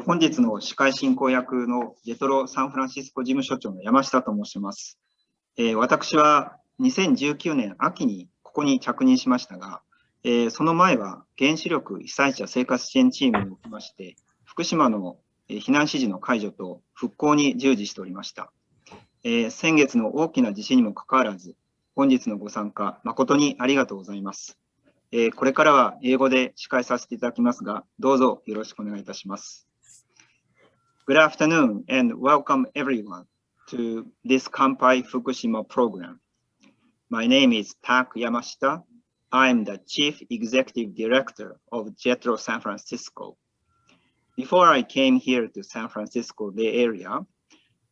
本日の司会進行役のJETROサンフランシスコ事務所長の山下と申します。私は2019年秋にここに着任しましたが、その前は原子力被災者生活支援チームにおきまして、福島の避難指示の解除と復興に従事しておりました。先月の大きな地震にもかかわらず、本日のご参加誠にありがとうございます。これからは英語で司会させていただきますが、どうぞよろしくお願いいたします。Good afternoon and welcome everyone to this Kanpai Fukushima program. My name is Tak Yamashita. I'm the Chief Executive Director of JETRO San Francisco. Before I came here to San Francisco Bay Area,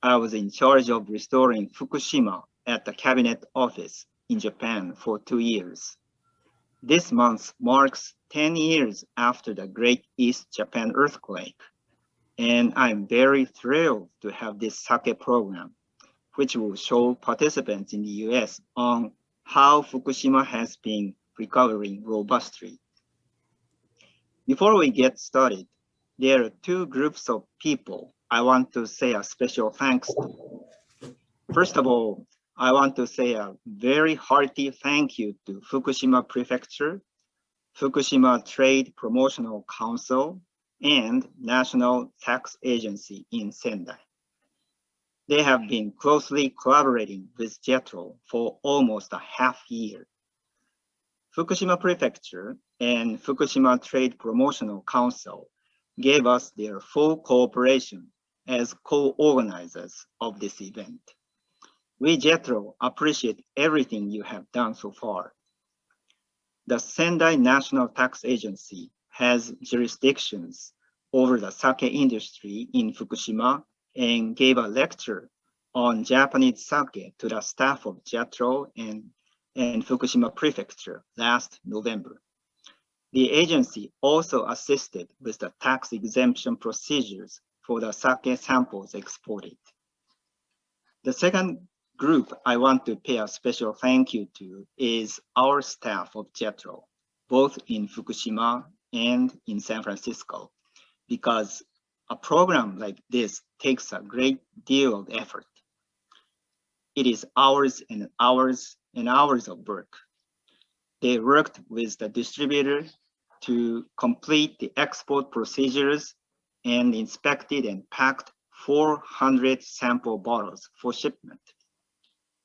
I was in charge of restoring Fukushima at the Cabinet Office in Japan for 2 years. This month marks 10 years after the Great East Japan earthquake, and I'm very thrilled to have this Sake program, which will show participants in the US on how Fukushima has been recovering robustly. Before we get started, there are 2 groups of people I want to say a special thanks to. First of all, I want to say a very hearty thank you to Fukushima Prefecture, Fukushima Trade Promotional Council, and National Tax Agency in Sendai. They have been closely collaborating with JETRO for almost a half year. Fukushima Prefecture and Fukushima Trade Promotional Council gave us their full cooperation as co-organizers of this event. We, JETRO, appreciate everything you have done so far. The Sendai National Tax Agency has jurisdictions over the sake industry in Fukushima and gave a lecture on Japanese sake to the staff of JETRO and Fukushima Prefecture last November. The agency also assisted with the tax exemption procedures for the sake samples exported. The second group I want to pay a special thank you to is our staff of JETRO, both in Fukushima and in San Francisco, because a program like this takes a great deal of effort. It is hours and hours and hours of work. They worked with the distributor to complete the export procedures and inspected and packed 400 sample bottles for shipment.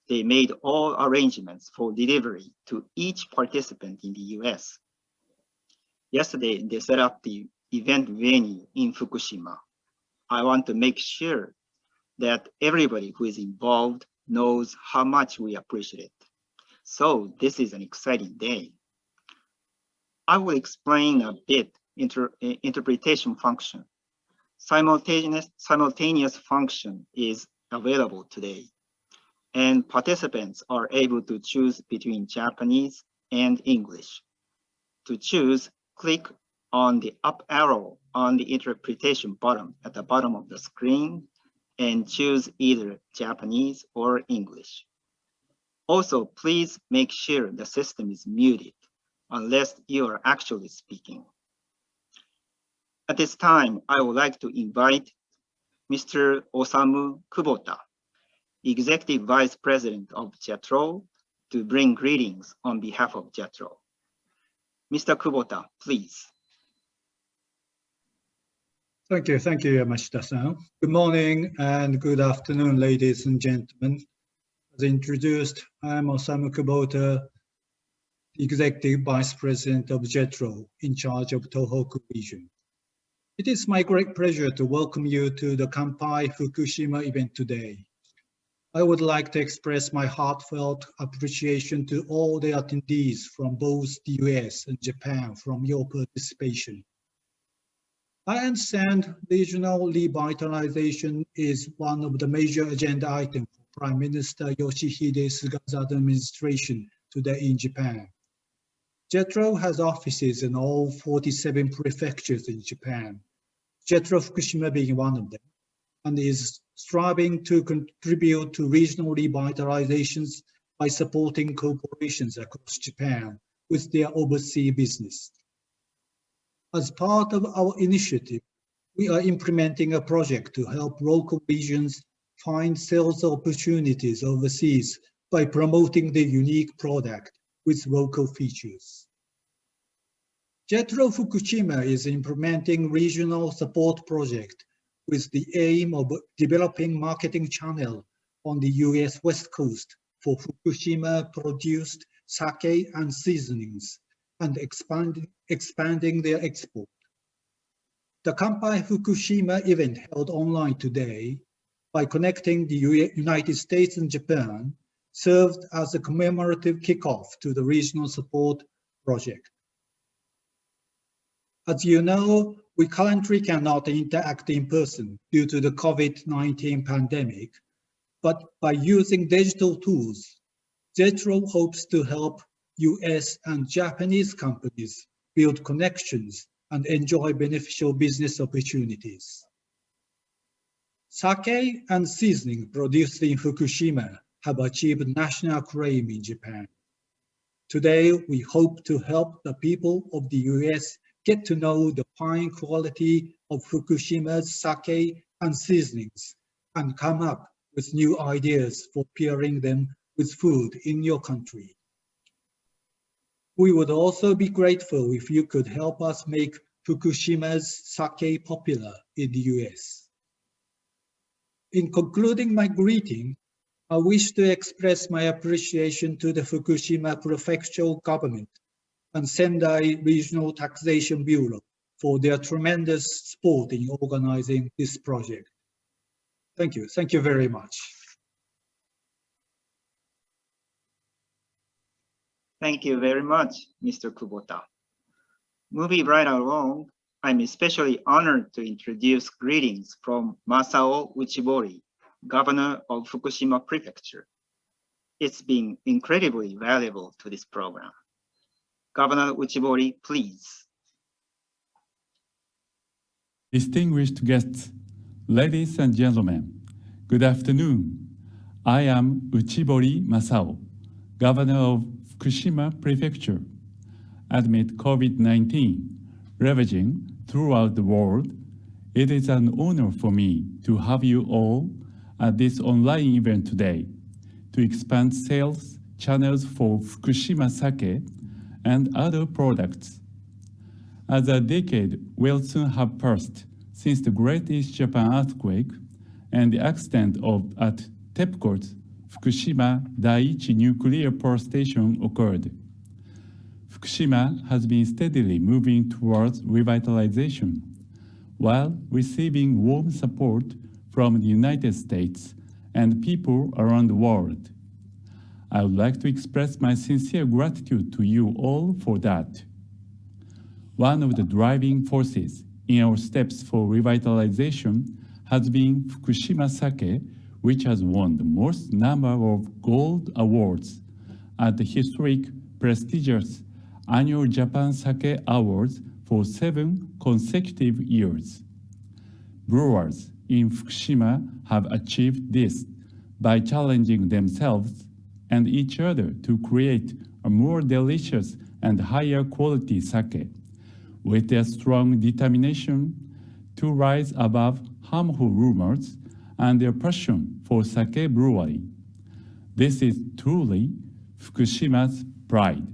They made all arrangements for delivery to each participant in the US. Yesterday, they set up the event venue in Fukushima. I want to make sure that everybody who is involved knows how much we appreciate it. So this is an exciting day. I will explain a bit interpretation function. Simultaneous function is available today, and participants are able to choose between Japanese and English. To choose, click on the up arrow on the interpretation button at the bottom of the screen and choose either Japanese or English. Also, please make sure the system is muted unless you are actually speaking. At this time, I would like to invite Mr. Osamu Kubota, Executive Vice President of JETRO, to bring greetings on behalf of JETRO. Mr. Kubota, please. Thank you, Yamashita-san. Good morning and good afternoon, ladies and gentlemen. As introduced, I am Osamu Kubota, Executive Vice President of JETRO, in charge of Tohoku region. It is my great pleasure to welcome you to the Kanpai Fukushima event today. I would like to express my heartfelt appreciation to all the attendees from both the US and Japan from your participation. I understand regional revitalization is one of the major agenda items for Prime Minister Yoshihide Suga's administration today in Japan. JETRO has offices in all 47 prefectures in Japan, JETRO Fukushima being one of them, and is striving to contribute to regional revitalizations by supporting corporations across Japan with their overseas business. As part of our initiative, we are implementing a project to help local regions find sales opportunities overseas by promoting their unique product with local features. JETRO Fukushima is implementing regional support project with the aim of developing marketing channel on the US West Coast for Fukushima-produced sake and seasonings and expanding their export. The Kanpai Fukushima event held online today by connecting the United States and Japan served as a commemorative kickoff to the regional support project. As you know, we currently cannot interact in person due to the COVID-19 pandemic, but by using digital tools, JETRO hopes to help US and Japanese companies build connections and enjoy beneficial business opportunities. Sake and seasoning produced in Fukushima have achieved national acclaim in Japan. Today, we hope to help the people of the US get to know the fine quality of Fukushima's sake and seasonings and come up with new ideas for pairing them with food in your country. We would also be grateful if you could help us make Fukushima's sake popular in the US. In concluding my greeting, I wish to express my appreciation to the Fukushima Prefectural Government and Sendai Regional Taxation Bureau for their tremendous support in organizing this project. Thank you. Thank you very much. Thank you very much, Mr. Kubota. Moving right along, I'm especially honored to introduce greetings from Masao Uchibori, Governor of Fukushima Prefecture. It's been incredibly valuable to this program. Governor Uchibori, please. Distinguished guests, ladies and gentlemen, good afternoon. I am Uchibori Masao, Governor of Fukushima Prefecture. Amid COVID-19 ravaging throughout the world, it is an honor for me to have you all at this online event today to expand sales channels for Fukushima sake and other products. As a decade will soon have passed since the Great East Japan earthquake and the accident at TEPCO's Fukushima Daiichi nuclear power station occurred. Fukushima has been steadily moving towards revitalization, while receiving warm support from the United States and people around the world. I would like to express my sincere gratitude to you all for that. One of the driving forces in our steps for revitalization has been Fukushima Sake, which has won the most number of gold awards at the historic, prestigious annual Japan Sake Awards for 7 consecutive years. Brewers in Fukushima have achieved this by challenging themselves and each other to create a more delicious and higher quality sake, with their strong determination to rise above harmful rumors and their passion for sake brewery. This is truly Fukushima's pride.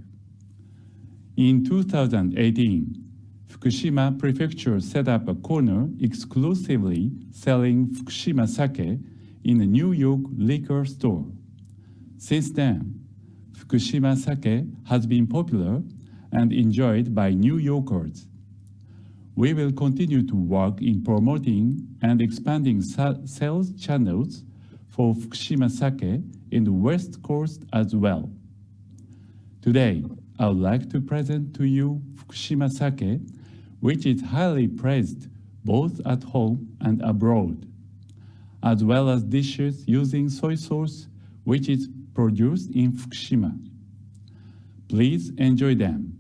In 2018, Fukushima Prefecture set up a corner exclusively selling Fukushima sake in a New York liquor store. Since then, Fukushima sake has been popular and enjoyed by New Yorkers. We will continue to work in promoting and expanding sales channels for Fukushima sake in the West Coast as well. Today, I would like to present to you Fukushima sake, which is highly praised both at home and abroad, as well as dishes using soy sauce, which is produced in Fukushima. Please enjoy them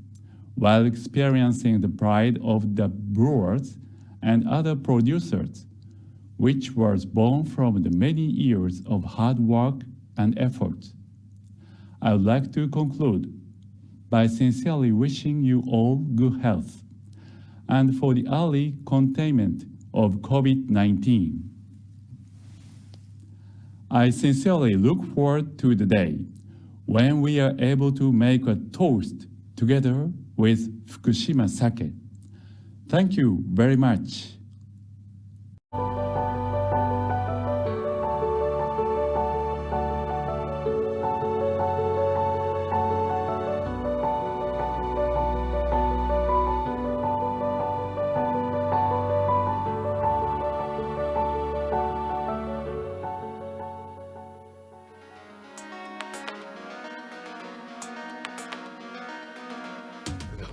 while experiencing the pride of the brewers and other producers, which was born from the many years of hard work and effort. I would like to conclude by sincerely wishing you all good health and for the early containment of COVID-19. I sincerely look forward to the day when we are able to make a toast together with Fukushima sake. Thank you very much.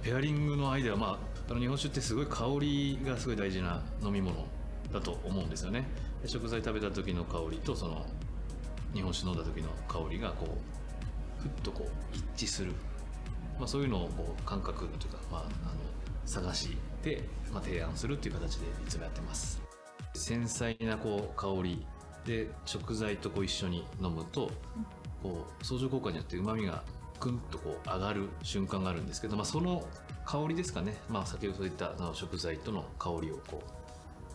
ペアリングのアイデアは、日本酒ってすごい香りがすごい大事な飲み物だと思うんですよね。で食材食べた時の香りとその日本酒飲んだ時の香りがこうふっとこう一致する、そういうのをこう感覚というか、探して提案するっていう形でいつもやってます。繊細なこう香りで食材とこう一緒に飲むとこう相乗効果によって旨味がクンとこう上がる瞬間があるんですけど、その香りですかね、先ほど言った食材との香りをこ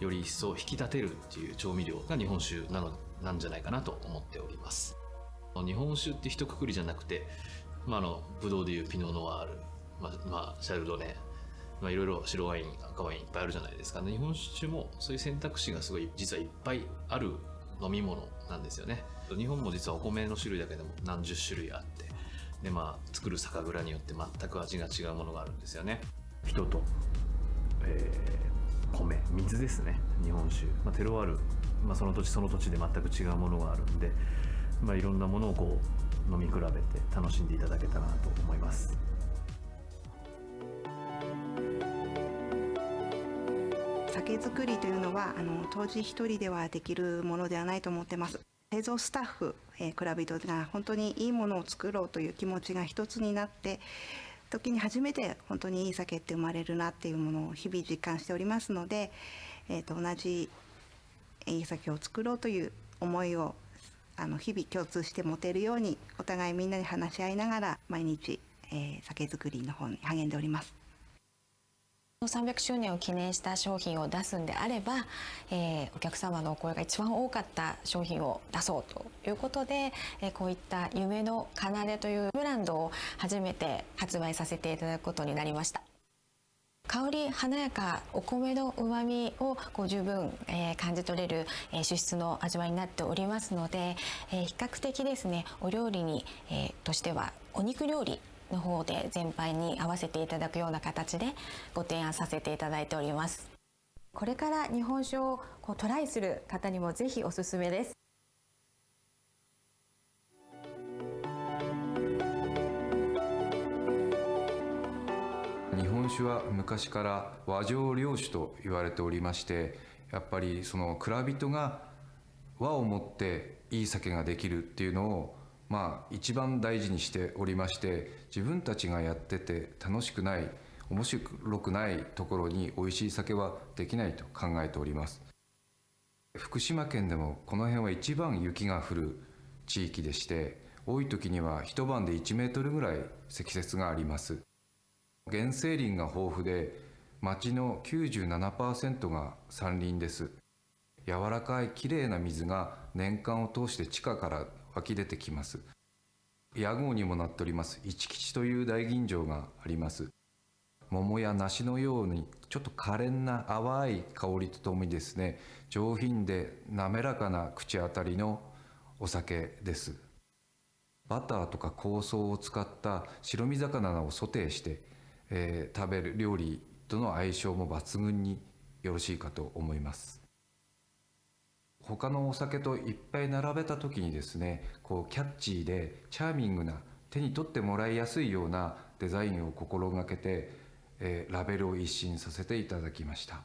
うより一層引き立てるっていう調味料が日本酒なんじゃないかなと思っております。日本酒って一括りじゃなくて、ブドウでいうピノノワール、シャルドネ、いろいろ白ワイン赤ワインいっぱいあるじゃないですかね。日本酒もそういう選択肢がすごい実はいっぱいある飲み物なんですよね。日本も実はお米の種類だけでも何十種類あって、で作る酒蔵によって全く味が違うものがあるんですよね。人と、米、水ですね。日本酒、テロワール、その土地その土地で全く違うものがあるんで、いろんなものをこう飲み比べて楽しんでいただけたらなと思います。酒造りというのは杜氏一人ではできるものではないと思ってます。製造スタッフ、蔵人が本当にいいものを作ろうという気持ちが一つになって時に初めて本当にいい酒って生まれるなっていうものを日々実感しておりますので、同じいい酒を作ろうという思いを日々共通して持てるようにお互いみんなで話し合いながら毎日、酒造りの方に励んでおります。300周年を記念した商品を出すんであれば、お客様のお声が一番多かった商品を出そうということで、こういった夢の奏というブランドを初めて発売させていただくことになりました。香り華やか、お米のうまみを十分、感じ取れる、酒質の味わいになっておりますので、比較的ですねお料理に、としてはお肉料理の方で全般に合わせていただくような形でご提案させていただいております。これから日本酒をトライする方にもぜひおすすめです。酒は昔から和醸良酒と言われておりまして、やっぱりその蔵人が和をもっていい酒ができるっていうのを一番大事にしておりまして、自分たちがやってて楽しくない、面白くないところに美味しい酒はできないと考えております。福島県でもこの辺は一番雪が降る地域でして、多い時には一晩で1メートルぐらい積雪があります。原生林が豊富で、町の 97% が山林です。柔らかいきれいな水が年間を通して地下から湧き出てきます。屋号にもなっております一吉という大吟醸があります。桃や梨のようにちょっと可憐な淡い香りとともにですね、上品で滑らかな口当たりのお酒です。バターとか香草を使った白身魚をソテーして、食べる料理との相性も抜群によろしいかと思います。他のお酒といっぱい並べた時にですね、こうキャッチーでチャーミングな、手に取ってもらいやすいようなデザインを心がけて、ラベルを一新させていただきました。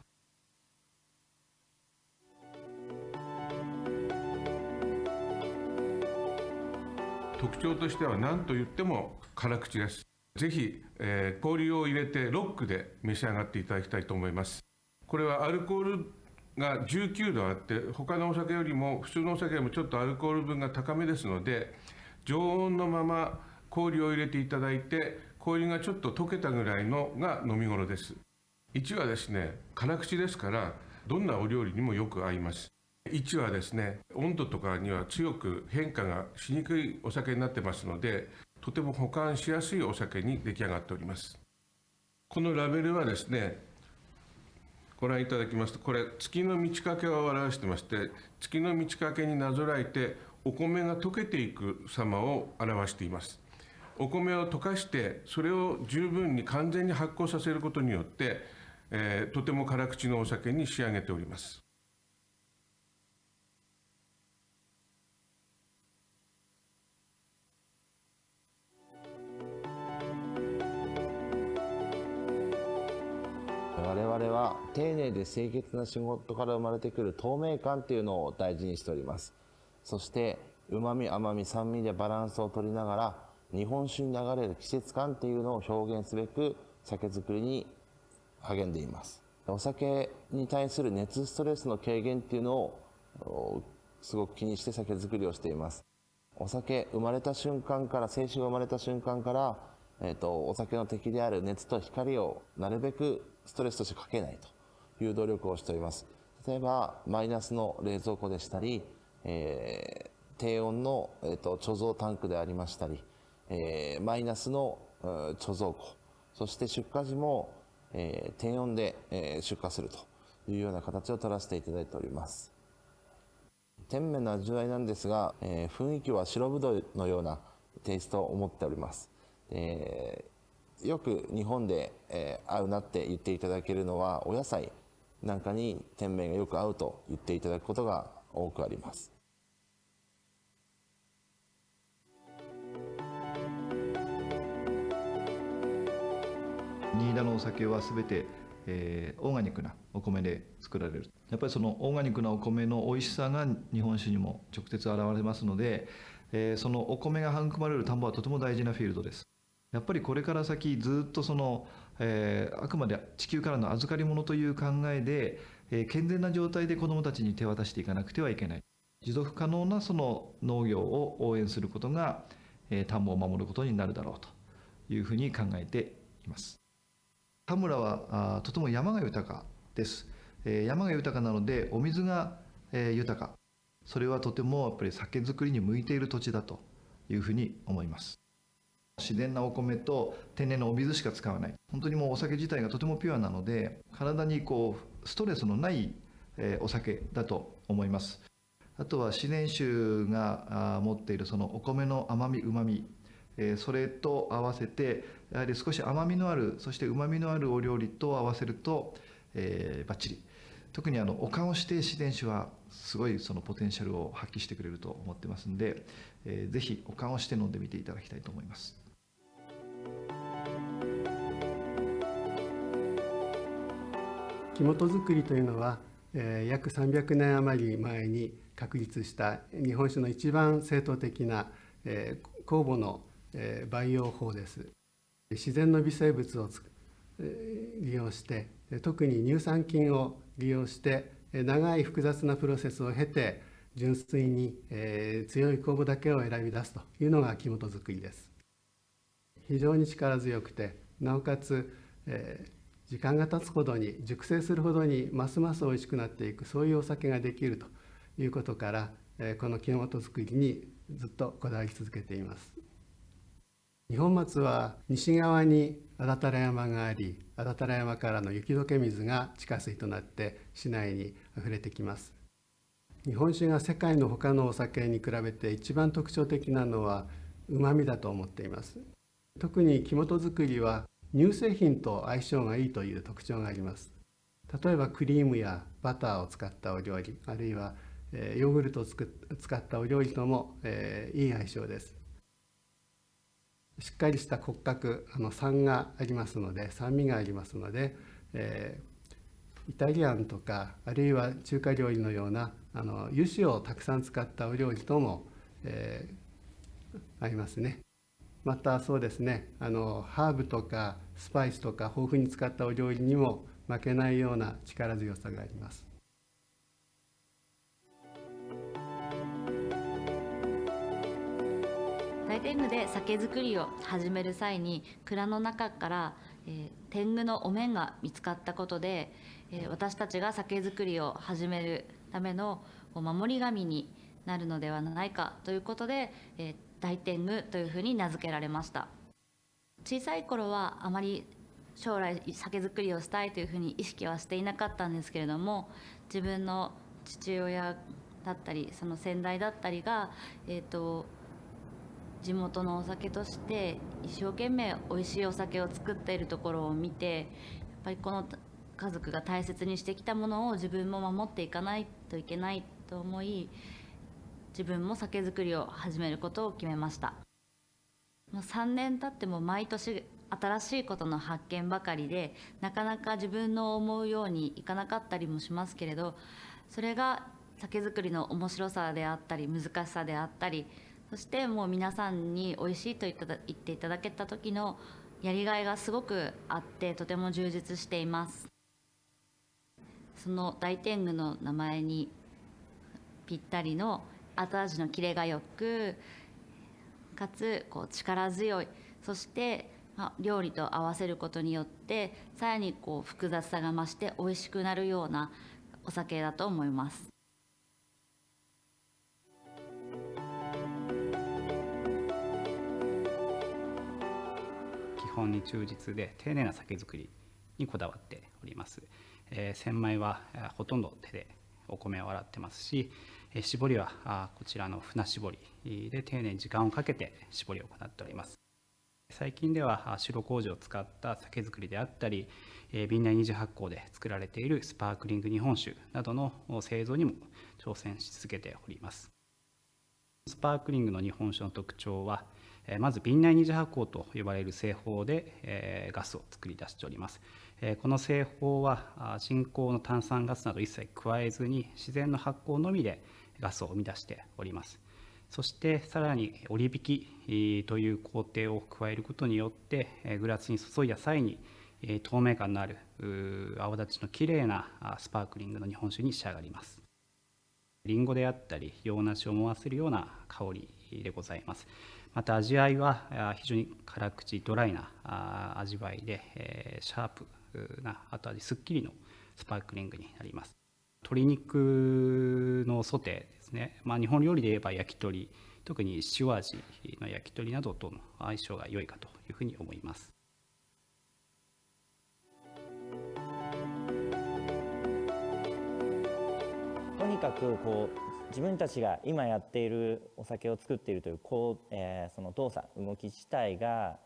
特徴としては何と言っても辛口です。ぜひ、氷を入れてロックで召し上がっていただきたいと思います。これはアルコールが19度あって、他のお酒よりも普通のお酒よりもちょっとアルコール分が高めですので、常温のまま氷を入れていただいて、氷がちょっと溶けたぐらいのが飲み頃です。1はですね、辛口ですからどんなお料理にもよく合います。1はですね、温度とかには強く変化がしにくいお酒になってますので、とても保管しやすいお酒に出来上がっております。このラベルはですね、ご覧いただきますと、これ月の満ち欠けを表してまして、月の満ち欠けになぞらえてお米が溶けていく様を表しています。お米を溶かしてそれを十分に完全に発酵させることによって、とても辛口のお酒に仕上げております。我々は丁寧で清潔な仕事から生まれてくる透明感っていうのを大事にしております。そして旨味甘み酸味でバランスを取りながら、日本酒に流れる季節感っていうのを表現すべく酒造りに励んでいます。お酒に対する熱ストレスの軽減っていうのをすごく気にして酒造りをしています。お酒生まれた瞬間から、清酒が生まれた瞬間から、お酒の敵である熱と光をなるべくストレスとしてかけないという努力をしております。例えばマイナスの冷蔵庫でしたり、低温の、貯蔵タンクでありましたり、マイナスの貯蔵庫、そして出荷時も、低温で、出荷するというような形を取らせていただいております。天然の味わいなんですが、雰囲気は白ぶどうのようなテイストを持っております。よく日本で、合うなって言っていただけるのは、お野菜なんかに天然がよく合うと言っていただくことが多くあります。新田のお酒は全て、オーガニックなお米で作られる。やっぱりそのオーガニックなお米の美味しさが日本酒にも直接現れますので、そのお米が育まれる田んぼはとても大事なフィールドです。やっぱりこれから先ずっとその、あくまで地球からの預かり物という考えで、健全な状態で子どもたちに手渡していかなくてはいけない。持続可能なその農業を応援することが、田んぼを守ることになるだろうというふうに考えています。田村はとても山が豊かです。山が豊かなのでお水が豊か。それはとてもやっぱり酒造りに向いている土地だというふうに思います。自然なお米と天然のお水しか使わない。本当にもうお酒自体がとてもピュアなので、体にこうストレスのないお酒だと思います。あとは自然酒が持っているそのお米の甘みうまみ、それと合わせてやはり少し甘みのある、そしてうまみのあるお料理と合わせると、バッチリ。特におかんをして自然酒はすごいそのポテンシャルを発揮してくれると思ってますんで、ぜひおかんをして飲んでみていただきたいと思います。木本作りというのは、約300年余り前に確立した日本酒の一番正統的な、酵母の、培養法です。自然の微生物を利用して、特に乳酸菌を利用して長い複雑なプロセスを経て純粋に、強い酵母だけを選び出すというのが木本作りです。非常に力強くて、なおかつ、時間が経つほどに、熟成するほどにますます美味しくなっていく、そういうお酒ができるということから、この木本作りにずっとこだわり続けています。二本松は西側に安達太良山があり、安達太良山からの雪解け水が地下水となって市内にあふれてきます。日本酒が世界の他のお酒に比べて一番特徴的なのはうまみだと思っています。特に木本作りは乳製品と相性がいいという特徴があります。例えばクリームやバターを使ったお料理、あるいはヨーグルトを使ったお料理ともいい相性です。しっかりした骨格、酸がありますので、酸味がありますので、イタリアンとかあるいは中華料理のような油脂をたくさん使ったお料理とも、合いますね。またそうですね、ハーブとかスパイスとか豊富に使ったお料理にも負けないような力強さがあります。大天狗で酒造りを始める際に蔵の中から、天狗のお面が見つかったことで、私たちが酒造りを始めるための守り神になるのではないかということで、大天狗というふうに名付けられました。小さい頃はあまり将来酒造りをしたいというふうに意識はしていなかったんですけれども、自分の父親だったりその先代だったりが、地元のお酒として一生懸命美味しいお酒を作っているところを見て、やっぱりこの家族が大切にしてきたものを自分も守っていかないといけないと思い、自分も酒造りを始めることを決めました。もう3年経っても毎年新しいことの発見ばかりで、なかなか自分の思うようにいかなかったりもしますけれど、それが酒造りの面白さであったり難しさであったり、そしてもう皆さんに美味しいと言っていただけた時のやりがいがすごくあって、とても充実しています。その大天狗の名前にぴったりの後味のキレがよく、かつ力強い、そして料理と合わせることによってさらに複雑さが増して美味しくなるようなお酒だと思います。基本に忠実で丁寧な酒造りにこだわっております。洗米はほとんど手でお米を洗ってますし、搾りはこちらの船搾りで丁寧に時間をかけて搾りを行っております。最近では白麹を使った酒造りであったり、瓶内二次発酵で作られているスパークリング日本酒などの製造にも挑戦し続けております。スパークリングの日本酒の特徴は、まず瓶内二次発酵と呼ばれる製法でガスを作り出しております。この製法は人工の炭酸ガスなど一切加えずに自然の発酵のみでガスを生み出しております。そしてさらに折り引きという工程を加えることによってグラスに注いだ際に透明感のある泡立ちのきれいなスパークリングの日本酒に仕上がります。リンゴであったり洋梨を思わせるような香りでございます。また味わいは非常に辛口ドライな味わいでシャープな後味すっきりのスパークリングになります。鶏肉のソテーですね、日本料理で言えば焼き鳥、特に塩味の焼き鳥などとの相性が良いかというふうに思います。とにかく自分たちが今やっているお酒を作っているというその動作動き自体が、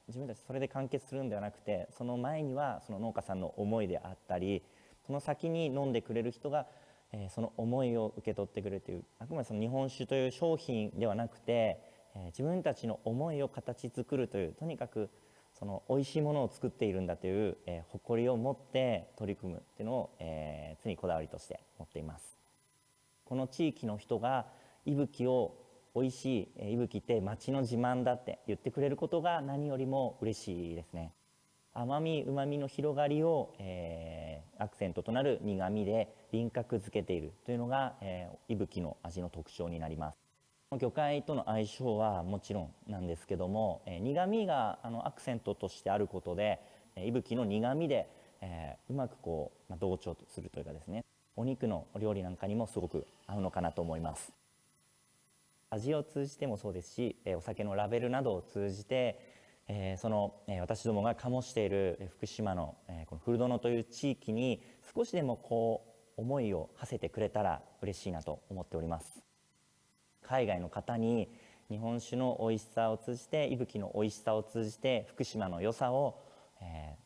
自分たちそれで完結するんではなくて、その前にはその農家さんの思いであったり、その先に飲んでくれる人が、その思いを受け取ってくれるという、あくまでその日本酒という商品ではなくて、自分たちの思いを形作るという、とにかくその美味しいものを作っているんだという、誇りを持って取り組むっていうのを、常にこだわりとして持っています。この地域の人が伊吹を美味しい、伊吹って町の自慢だって言ってくれることが何よりも嬉しいですね。甘みうまみの広がりを、アクセントとなる苦みで輪郭づけているというのが、伊吹の味の特徴になります。魚介との相性はもちろんなんですけども、苦みがアクセントとしてあることで、伊吹の苦みで、うまくこう、同調するというかですね、お肉のお料理なんかにもすごく合うのかなと思います。味を通じてもそうですし、お酒のラベルなどを通じて、私どもが醸している福島のこの古殿という地域に少しでもこう思いを馳せてくれたら嬉しいなと思っております。海外の方に日本酒の美味しさを通じて、伊吹の美味しさを通じて福島の良さを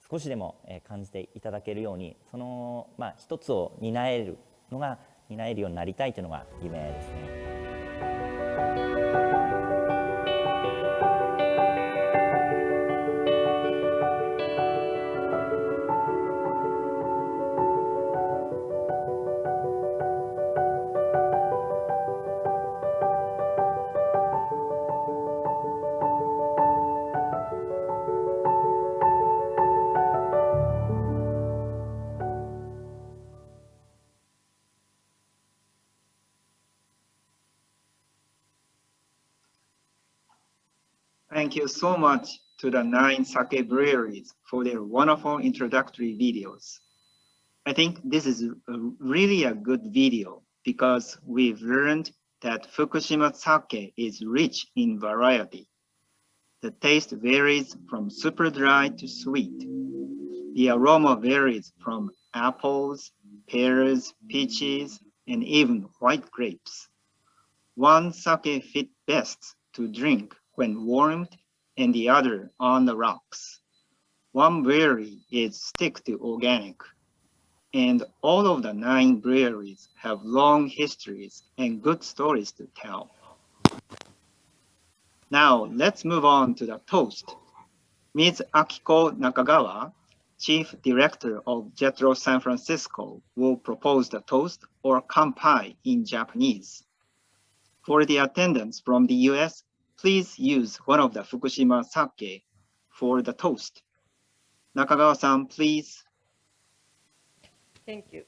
少しでも感じていただけるように、その一つを担えるようになりたいというのが夢ですね。Thank you so much to the 9 Sake Breweries for their wonderful introductory videos. I think this is really a good video because we've learned that Fukushima sake is rich in variety. The taste varies from super dry to sweet. The aroma varies from apples, pears, peaches, and even white grapes. One sake fits best to drink when warmed and the other on the rocks. One brewery is stick to organic, and all of the 9 breweries have long histories and good stories to tell. Now let's move on to the toast. Ms. Akiko Nakagawa, Chief Director of JETRO San Francisco, will propose the toast or kanpai in Japanese. For the attendants from the US, please use one of the Fukushima sake for the toast. Nakagawa-san, please. Thank you.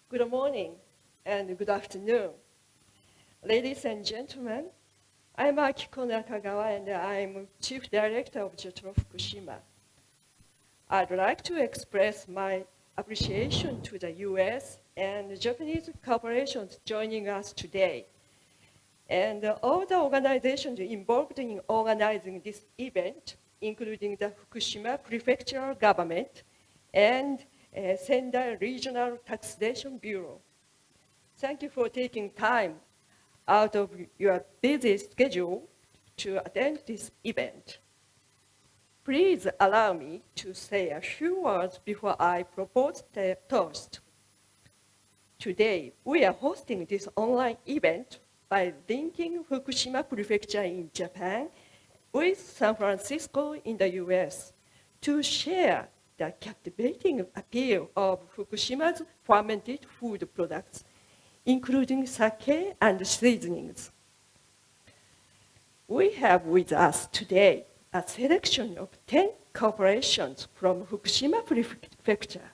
Good morning and good afternoon. Ladies and gentlemen, I'm Akiko Nakagawa and I'm Chief Director of JETRO Fukushima. I'd like to express my appreciation to the US and Japanese corporations joining us today, and all the organizations involved in organizing this event, including the Fukushima Prefectural Government and Sendai Regional Taxation Bureau. Thank you for taking time out of your busy schedule to attend this event. Please allow me to say a few words before I propose the toast. Today, we are hosting this online event by linking Fukushima Prefecture in Japan with San Francisco in the US to share the captivating appeal of Fukushima's fermented food products, including sake and seasonings. We have with us today a selection of 10 corporations from Fukushima Prefecture.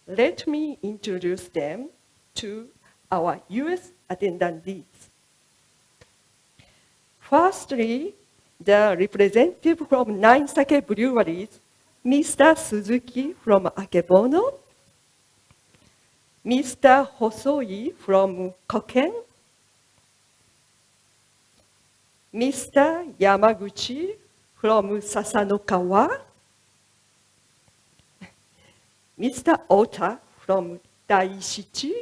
Let me introduce them to our US attendees. Firstly, the representative from 9 Sake Breweries, Mr. Suzuki from Akebono, Mr. Hosoi from Koken, Mr. Yamaguchi from Sasanokawa, Mr. Ota from Daishichi,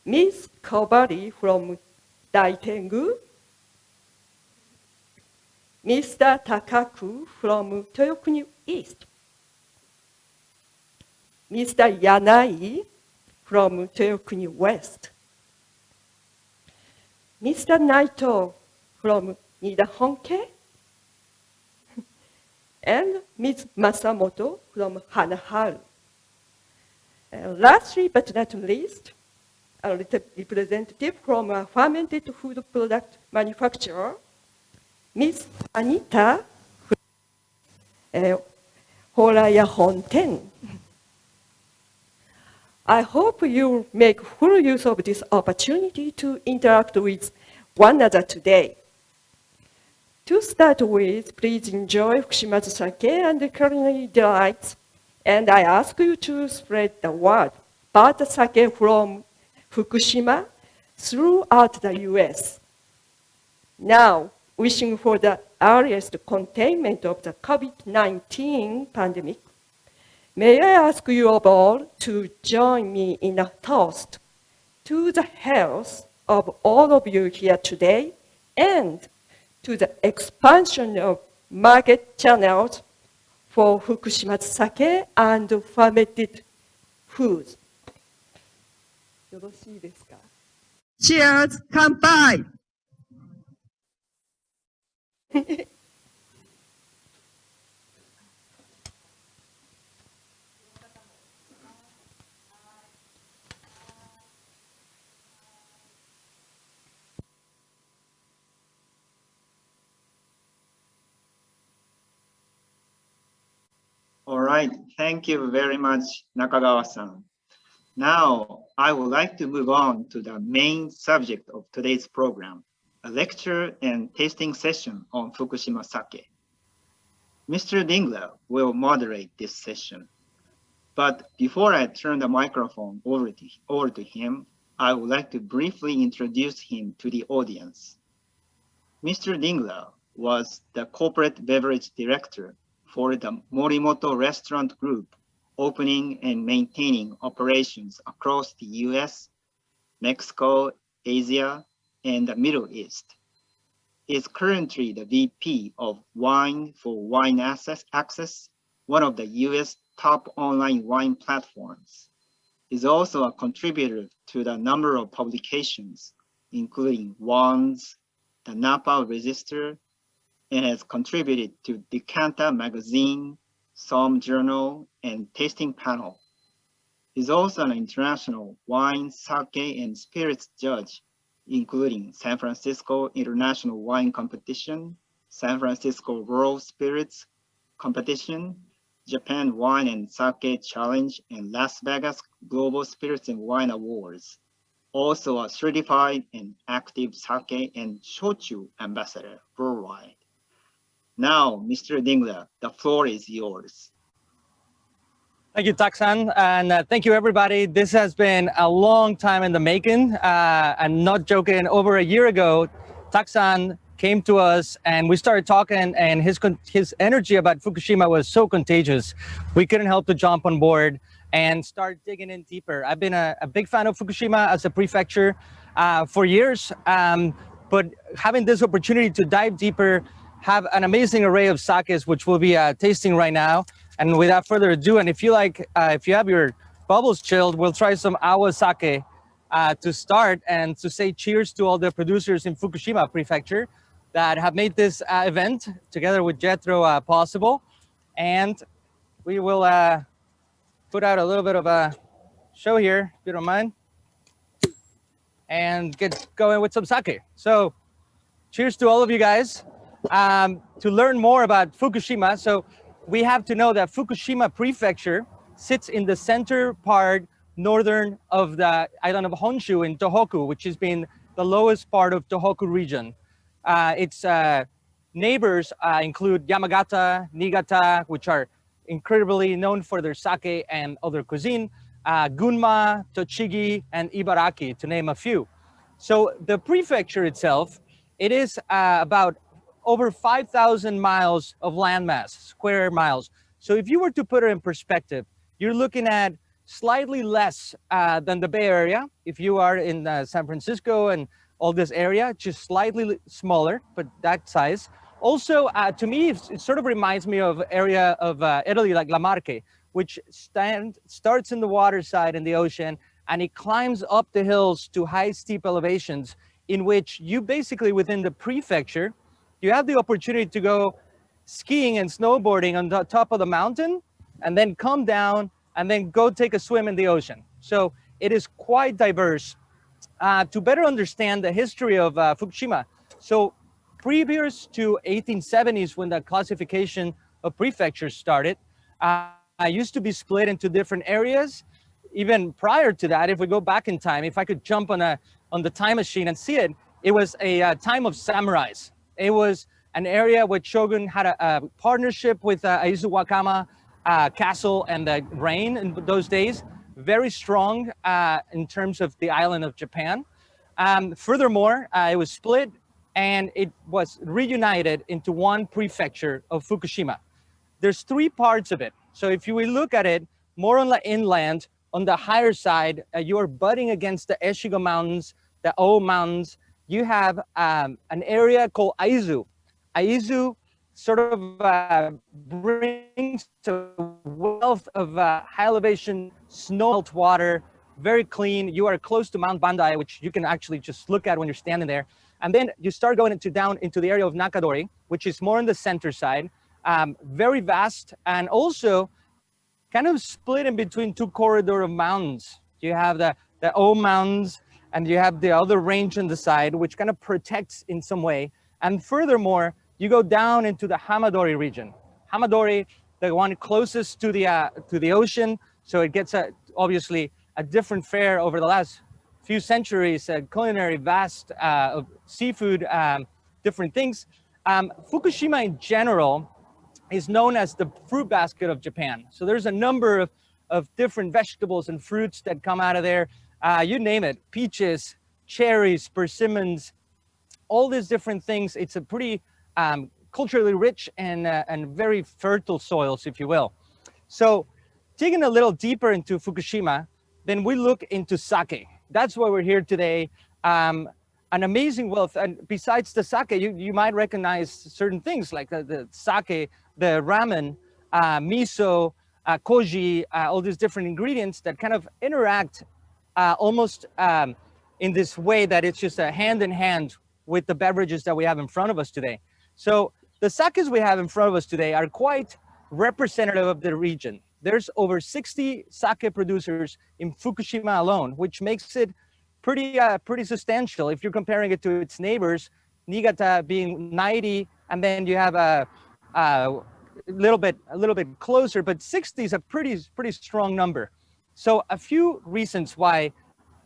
Ms. Kobari from Daitengu, Mr. Takaku from Toyokuni East, Mr. Yanai from Toyokuni West, Mr. Naito from Nida Honke, and Ms. Masamoto from Hanaharu. Lastly but not least, a representative from a fermented food product manufacturer, Ms. Anita Horaya Honten. I hope you make full use of this opportunity to interact with one another today. To start with, please enjoy Fukushima's sake and culinary delights, and I ask you to spread the word about the sake from Fukushima throughout the US. Now, wishing for the earliest containment of the COVID-19 pandemic, may I ask you all to join me in a toast to the health of all of you here today and to the expansion of market channels for Fukushima's sake and fermented foods. よろしいですか? Cheers! 乾杯! All right, thank you very much, Nakagawa-san. Now, I would like to move on to the main subject of today's program, a lecture and tasting session on Fukushima sake. Mr. Dingler will moderate this session. But before I turn the microphone over to him, I would like to briefly introduce him to the audience. Mr. Dingler was the corporate beverage director for the Morimoto Restaurant Group, opening and maintaining operations across the US, Mexico, Asia, and the Middle East. He is currently the VP of Wine for Wine Access, one of the US top online wine platforms. He is also a contributor to the number of publications, including Wands, the Napa Register, and has contributed to Decanta Magazine, Somm Journal, and Tasting Panel. He's also an international wine, sake, and spirits judge, including San Francisco International Wine Competition, San Francisco World Spirits Competition, Japan Wine and Sake Challenge, and Las Vegas Global Spirits and Wine Awards. Also a certified and active sake and shochu ambassador worldwide. Now, Mr. Dingler, the floor is yours. Thank you, Tak-san, and thank you, everybody. This has been a long time in the making. I'm not joking. Over a year ago, Tak-san came to us and we started talking, and his energy about Fukushima was so contagious. We couldn't help to jump on board and start digging in deeper. I've been a big fan of Fukushima as a prefecture for years, but having this opportunity to dive deeper, have an amazing array of sakes, which we'll be tasting right now. And without further ado, and if you like, if you have your bubbles chilled, we'll try some awa sake to start, and to say cheers to all the producers in Fukushima Prefecture that have made this event together with JETRO possible. And we will put out a little bit of a show here, if you don't mind, and get going with some sake. So cheers to all of you guys. To learn more about Fukushima, so we have to know that Fukushima Prefecture sits in the center part northern of the island of Honshu in Tohoku, which has been the lowest part of Tohoku region. Its neighbors include Yamagata, Niigata, which are incredibly known for their sake and other cuisine, Gunma, Tochigi, and Ibaraki, to name a few. So the prefecture itself, it is about over 5,000 miles of landmass, square miles. So if you were to put it in perspective, you're looking at slightly less than the Bay Area. If you are in San Francisco and all this area, just slightly smaller, but that size. Also, to me, it sort of reminds me of area of Italy, like La Marche, which starts in the water side in the ocean, and it climbs up the hills to high, steep elevations, in which you basically, within the prefecture, you have the opportunity to go skiing and snowboarding on the top of the mountain and then come down and then go take a swim in the ocean. So it is quite diverse. To better understand the history of Fukushima, so previous to 1870s, when the classification of prefectures started, I used to be split into different areas. Even prior to that, if we go back in time, if I could jump on the time machine and see it, it was a time of samurais. It was an area where Shogun had a partnership with Aizu Wakama Castle and the Rain in those days. Very strong in terms of the island of Japan. Furthermore, it was split and it was reunited into one prefecture of Fukushima. There's three parts of it. So if you will look at it more on the inland, on the higher side, you are butting against the Eshigo Mountains, the O Mountains. You have an area called Aizu. Aizu sort of brings a wealth of high elevation snow melt water, very clean. You are close to Mount Bandai, which you can actually just look at when you're standing there. And then you start going down into the area of Nakadori, which is more on the center side, very vast, and also kind of split in between two corridors of mountains. You have the O Mountains, and you have the other range on the side, which kind of protects in some way. And furthermore, you go down into the Hamadori region. Hamadori, the one closest to the ocean, so it gets obviously a different fare over the last few centuries, culinary vast of seafood, different things. Fukushima in general is known as the fruit basket of Japan. So there's a number of different vegetables and fruits that come out of there. You name it, peaches, cherries, persimmons, all these different things. It's a pretty culturally rich and very fertile soils, if you will. So digging a little deeper into Fukushima, then we look into sake. That's why we're here today. An amazing wealth. And besides the sake, you might recognize certain things like the sake, the ramen, miso, koji, all these different ingredients that kind of interact almost in this way that it's just a hand in hand with the beverages that we have in front of us today. So the sakes we have in front of us today are quite representative of the region. There's over 60 sake producers in Fukushima alone, which makes it pretty substantial if you're comparing it to its neighbors, Niigata being 90, and then you have a little bit closer, but 60 is a pretty strong number. So a few reasons why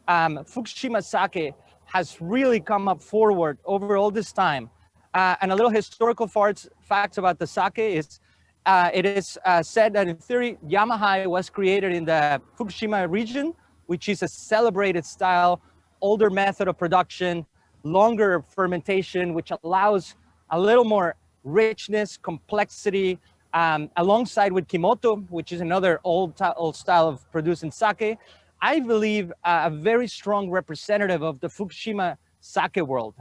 Fukushima sake has really come up forward over all this time. And a little historical facts about the sake is it is said that in theory, Yamahai was created in the Fukushima region, which is a celebrated style, older method of production, longer fermentation, which allows a little more richness, complexity, alongside with Kimoto, which is another old style of producing sake. I believe a very strong representative of the Fukushima sake world.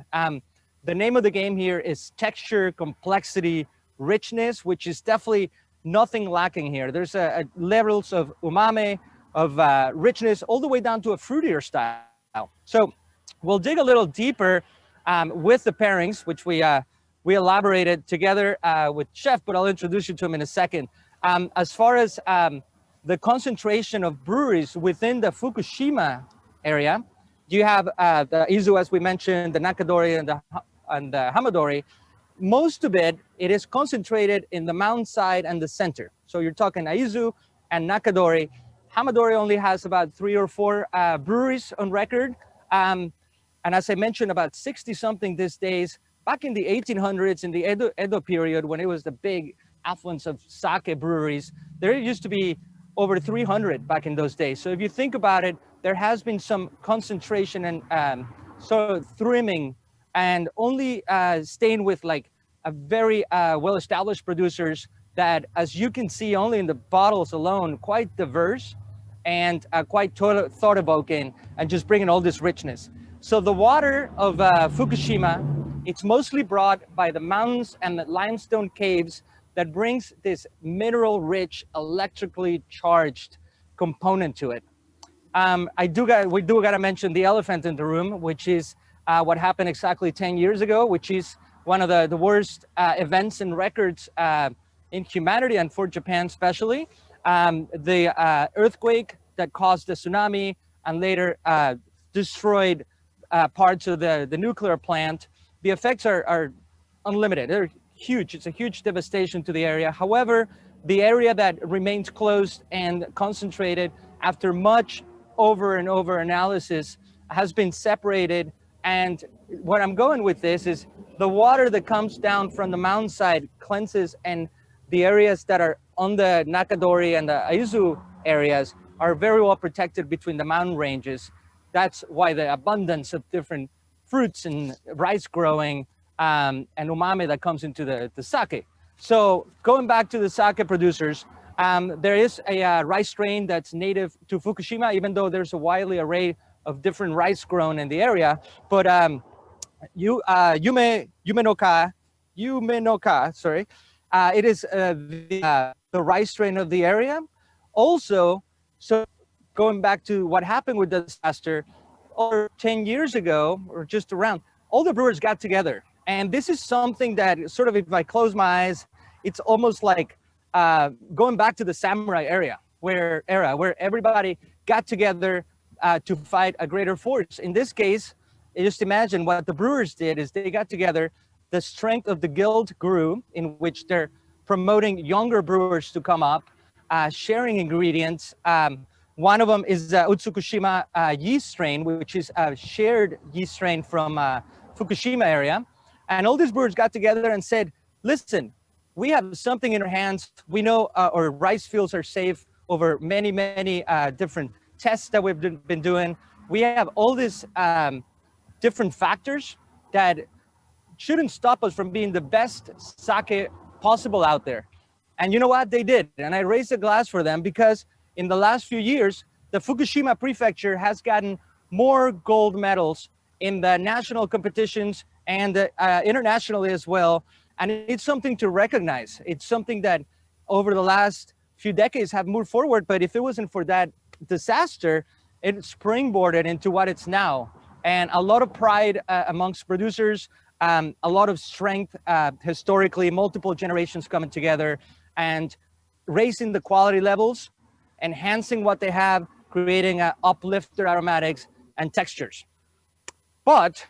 The name of the game here is texture, complexity, richness, which is definitely nothing lacking here. There's levels of umami, of richness, all the way down to a fruitier style. So we'll dig a little deeper with the pairings, which we elaborated together with Chef, but I'll introduce you to him in a second. As far as the concentration of breweries within the Fukushima area, you have the Izu, as we mentioned, the Nakadori and the Hamadori. Most of it is concentrated in the mountainside and the center. So you're talking Aizu and Nakadori. Hamadori only has about 3 or 4 breweries on record. And as I mentioned, about 60 something these days. Back in the 1800s, in the Edo period, when it was the big affluence of sake breweries, there used to be over 300 back in those days. So if you think about it, there has been some concentration and sort of thrimming and only staying with like a very well-established producers that, as you can see only in the bottles alone, quite diverse and quite thought-evoking and just bringing all this richness. So the water of Fukushima, it's mostly brought by the mountains and the limestone caves that brings this mineral-rich, electrically charged component to it. We do gotta mention the elephant in the room, which is what happened exactly 10 years ago, which is one of the worst events and records in humanity and for Japan especially. The earthquake that caused the tsunami and later destroyed parts of the nuclear plant. The effects are unlimited. They're huge. It's a huge devastation to the area. However, the area that remains closed and concentrated after much over and over analysis has been separated. And what I'm going with this is the water that comes down from the mountainside cleanses, and the areas that are on the Nakadori and the Aizu areas are very well protected between the mountain ranges. That's why the abundance of different fruits and rice growing and umami that comes into the sake. So going back to the sake producers, there is a rice strain that's native to Fukushima, even though there's a widely array of different rice grown in the area. But Yume no ka, sorry, it is the rice strain of the area. Also, so going back to what happened with the disaster, over 10 years ago, or just around, all the brewers got together. And this is something that sort of, if I close my eyes, it's almost like going back to the samurai era where everybody got together to fight a greater force. In this case, just imagine what the brewers did is they got together, the strength of the guild grew, in which they're promoting younger brewers to come up, sharing ingredients. One of them is Utsukushima yeast strain, which is a shared yeast strain from Fukushima area. And all these brewers got together and said, listen, we have something in our hands. We know our rice fields are safe over many, many different tests that we've been doing. We have all these different factors that shouldn't stop us from being the best sake possible out there. And you know what? They did. And I raised a glass for them because in the last few years, the Fukushima prefecture has gotten more gold medals in the national competitions and internationally as well. And it's something to recognize. It's something that over the last few decades have moved forward. But if it wasn't for that disaster, it springboarded into what it's now. And a lot of pride amongst producers, a lot of strength historically, multiple generations coming together and raising the quality levels, enhancing what they have, creating uplifted aromatics and textures. But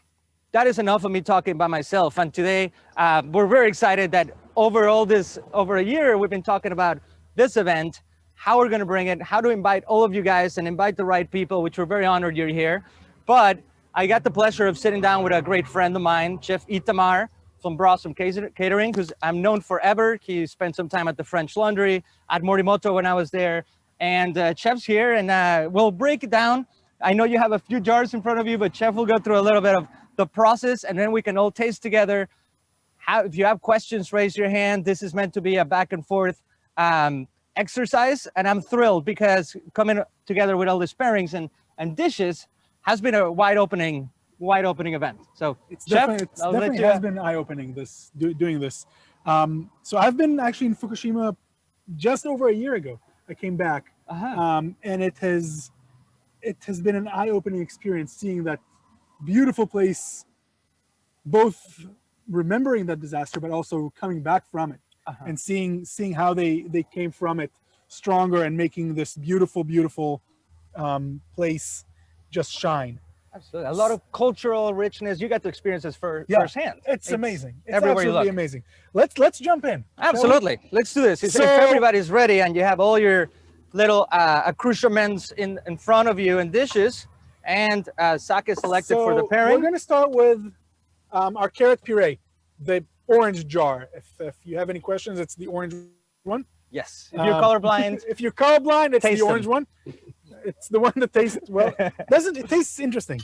that is enough of me talking by myself. And today, we're very excited that over a year, we've been talking about this event, how we're gonna bring it, how to invite all of you guys and invite the right people, which we're very honored you're here. But I got the pleasure of sitting down with a great friend of mine, Chef Itamar from Blossom Catering, who's I'm known forever. He spent some time at the French Laundry, at Morimoto when I was there. And Chef's here and we'll break it down. I know you have a few jars in front of you, but Chef will go through a little bit of the process and then we can all taste together. If you have questions, raise your hand. This is meant to be a back and forth exercise. And I'm thrilled because coming together with all these pairings and dishes has been a wide opening event. So it's Chef, definitely has been eye-opening doing this. So I've been actually in Fukushima just over a year ago. I came back and it has been an eye-opening experience seeing that beautiful place, both remembering that disaster but also coming back from it and seeing how they came from it stronger and making this beautiful place just shine. Absolutely. A lot of cultural richness. You got to experience this firsthand. It's amazing. It's everywhere absolutely amazing. Let's jump in. Absolutely. Let's do this. If everybody's ready and you have all your little accoutrements in front of you and dishes and sake selected for the pairing. We're going to start with our carrot puree, the orange jar. If you have any questions, it's the orange one. Yes. If you're colorblind. If you're colorblind, it's the orange one. It's the one that tastes, well, it tastes interesting.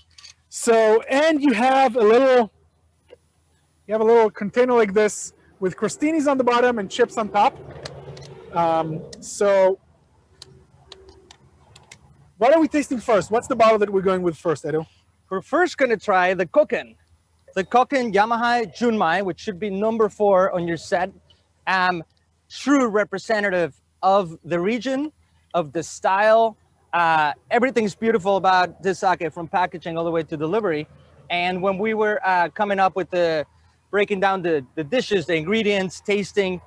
So, and you have a little container like this with crostinis on the bottom and chips on top. So what are we tasting first? What's the bottle that we're going with first, Edo? We're first going to try the Koken Yamahai Junmai, which should be number 4 on your set. True representative of the region, of the style. Everything's beautiful about this sake from packaging all the way to delivery. And when we were coming up with the breaking down the dishes, the ingredients, tasting.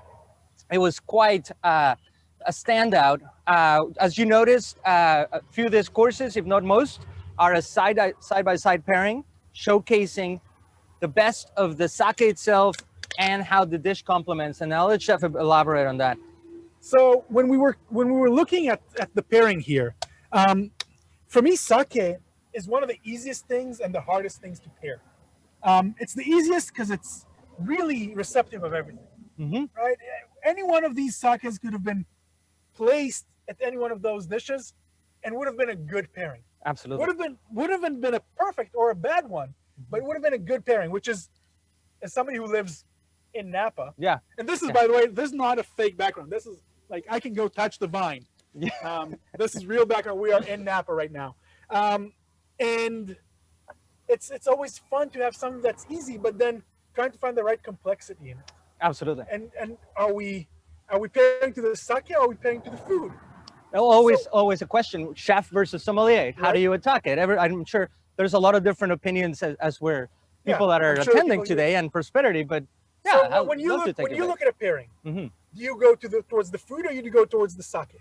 It was quite a standout. As you noticed, a few of these courses, if not most, are a side-by-side pairing, showcasing the best of the sake itself and how the dish complements. And I'll let Chef elaborate on that. So when we were looking at the pairing here, for me, sake is one of the easiest things and the hardest things to pair. It's the easiest because it's really receptive of everything, right? Any one of these sakes could have been placed at any one of those dishes and would have been a good pairing. Absolutely. Would have been a perfect or a bad one, but it would have been a good pairing, which is, as somebody who lives in Napa. Yeah. And this is, by the way, this is not a fake background. This is like, I can go touch the vine. Yeah. This is real background. We are in Napa right now. And it's always fun to have something that's easy, but then trying to find the right complexity in it. Absolutely. And are we pairing to the sake or are we pairing to the food? Always a question, chef versus sommelier. How Right. do you attack it? I'm sure there's a lot of different opinions as we're people that are I'm sure attending people today and Prosperity, but So yeah, when you look at a pairing, Mhm. do you go towards the food or do you go towards the sake?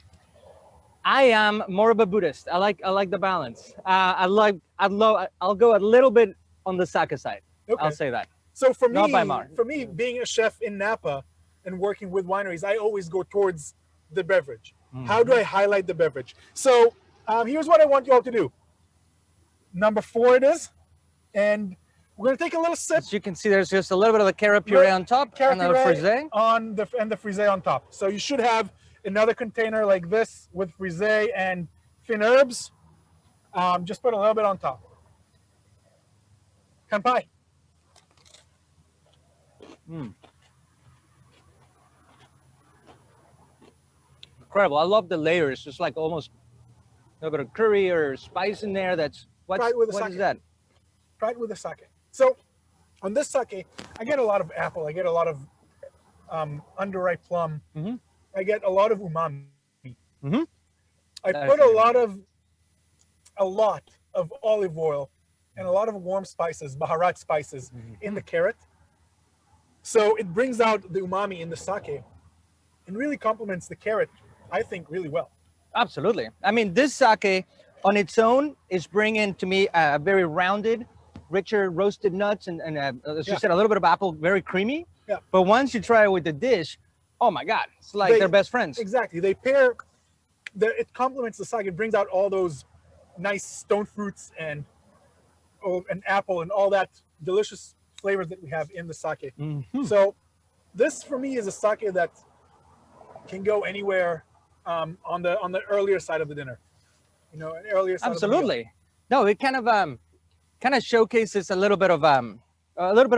I am more of a Buddhist. I like the balance. I'll go a little bit on the sake side. Okay. I'll say that. So Not by mar. for me, being a chef in Napa and working with wineries, I always go towards the beverage. How do I highlight the beverage? So here's what I want you all to do. Number 4 it is, and we're gonna take a little sip. As you can see, there's just a little bit of the carrot puree on top Carrot and the puree frisee. on the frisee on top. So you should have another container like this with frisee and thin herbs. Just put a little bit on top. Kanpai. Incredible. I love the layers. Just like almost a little bit of curry or spice in there. Try it with the what sake. is that? Try it with the sake. So on this sake, I get a lot of apple. I get a lot of underripe plum. I get a lot of umami. I put a lot of olive oil and a lot of warm spices, baharat spices, in the carrot. So it brings out the umami in the sake and really complements the carrot, I think, really well. Absolutely. I mean, this sake on its own is bringing to me a very rounded, richer roasted nuts and as you said, a little bit of apple, very creamy. Yeah. But once you try it with the dish, oh my God, it's like they're best friends. Exactly. They pair, it complements the sake. It brings out all those nice stone fruits and apple and all that delicious flavors that we have in the sake. So this for me is a sake that can go anywhere on the earlier side of the dinner. You know, an earlier side of the meal. Absolutely. No, it kind of showcases a little bit of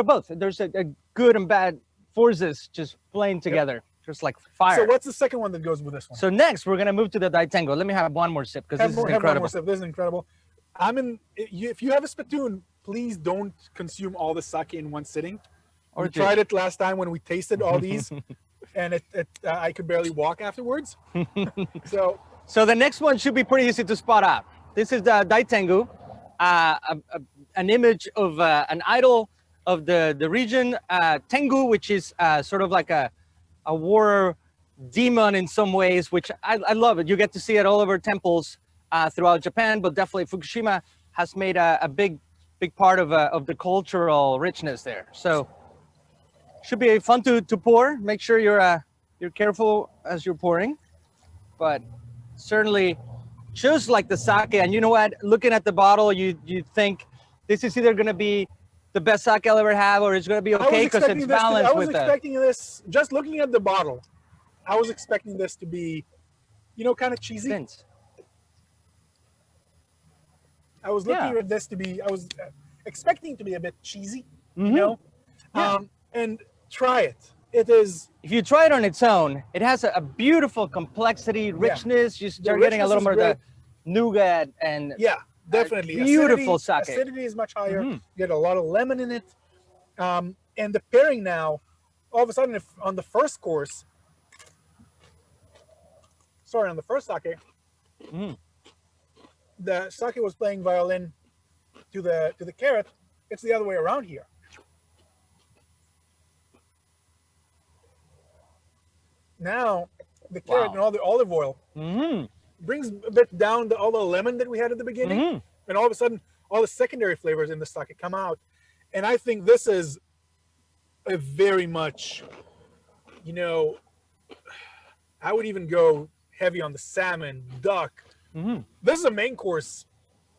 both. There's a good and bad forces just playing together, just like fire. So what's the second one that goes with this one? So next we're gonna move to the Daitengo. Let me have one more sip because this is incredible. One more sip. This is incredible. If you have a spittoon, please don't consume all the sake in one sitting. We tried it last time when we tasted all these, and I could barely walk afterwards. So the next one should be pretty easy to spot out. This is the Daitengu, an image of an idol of the region, Tengu, which is sort of like a war demon in some ways, which I love it. You get to see it all over temples throughout Japan, but definitely Fukushima has made a big part of the cultural richness there. So should be fun to pour. Make sure you're careful as you're pouring, but certainly just like the sake. And you know what? Looking at the bottle, you think this is either going to be the best sake I'll ever have, or it's going to be okay because it's balanced. I was expecting this, just looking at the bottle, I was expecting this to be, kind of cheesy. Dense. I was looking at this to be, I was expecting to be a bit cheesy, and try it. It is. If you try it on its own, it has a beautiful complexity, richness. You start getting a little more of the nougat and definitely beautiful sake. Acidity is much higher. You get a lot of lemon in it, and the pairing now, all of a sudden, on the first course, on the first sake, the sake was playing violin to the carrot. It's the other way around here. now the carrot and all the olive oil brings a bit down all the lemon that we had at the beginning, and all of a sudden all the secondary flavors in the sake come out. And I think this is a very much, you know, I would even go heavy on the salmon, duck. This is a main course.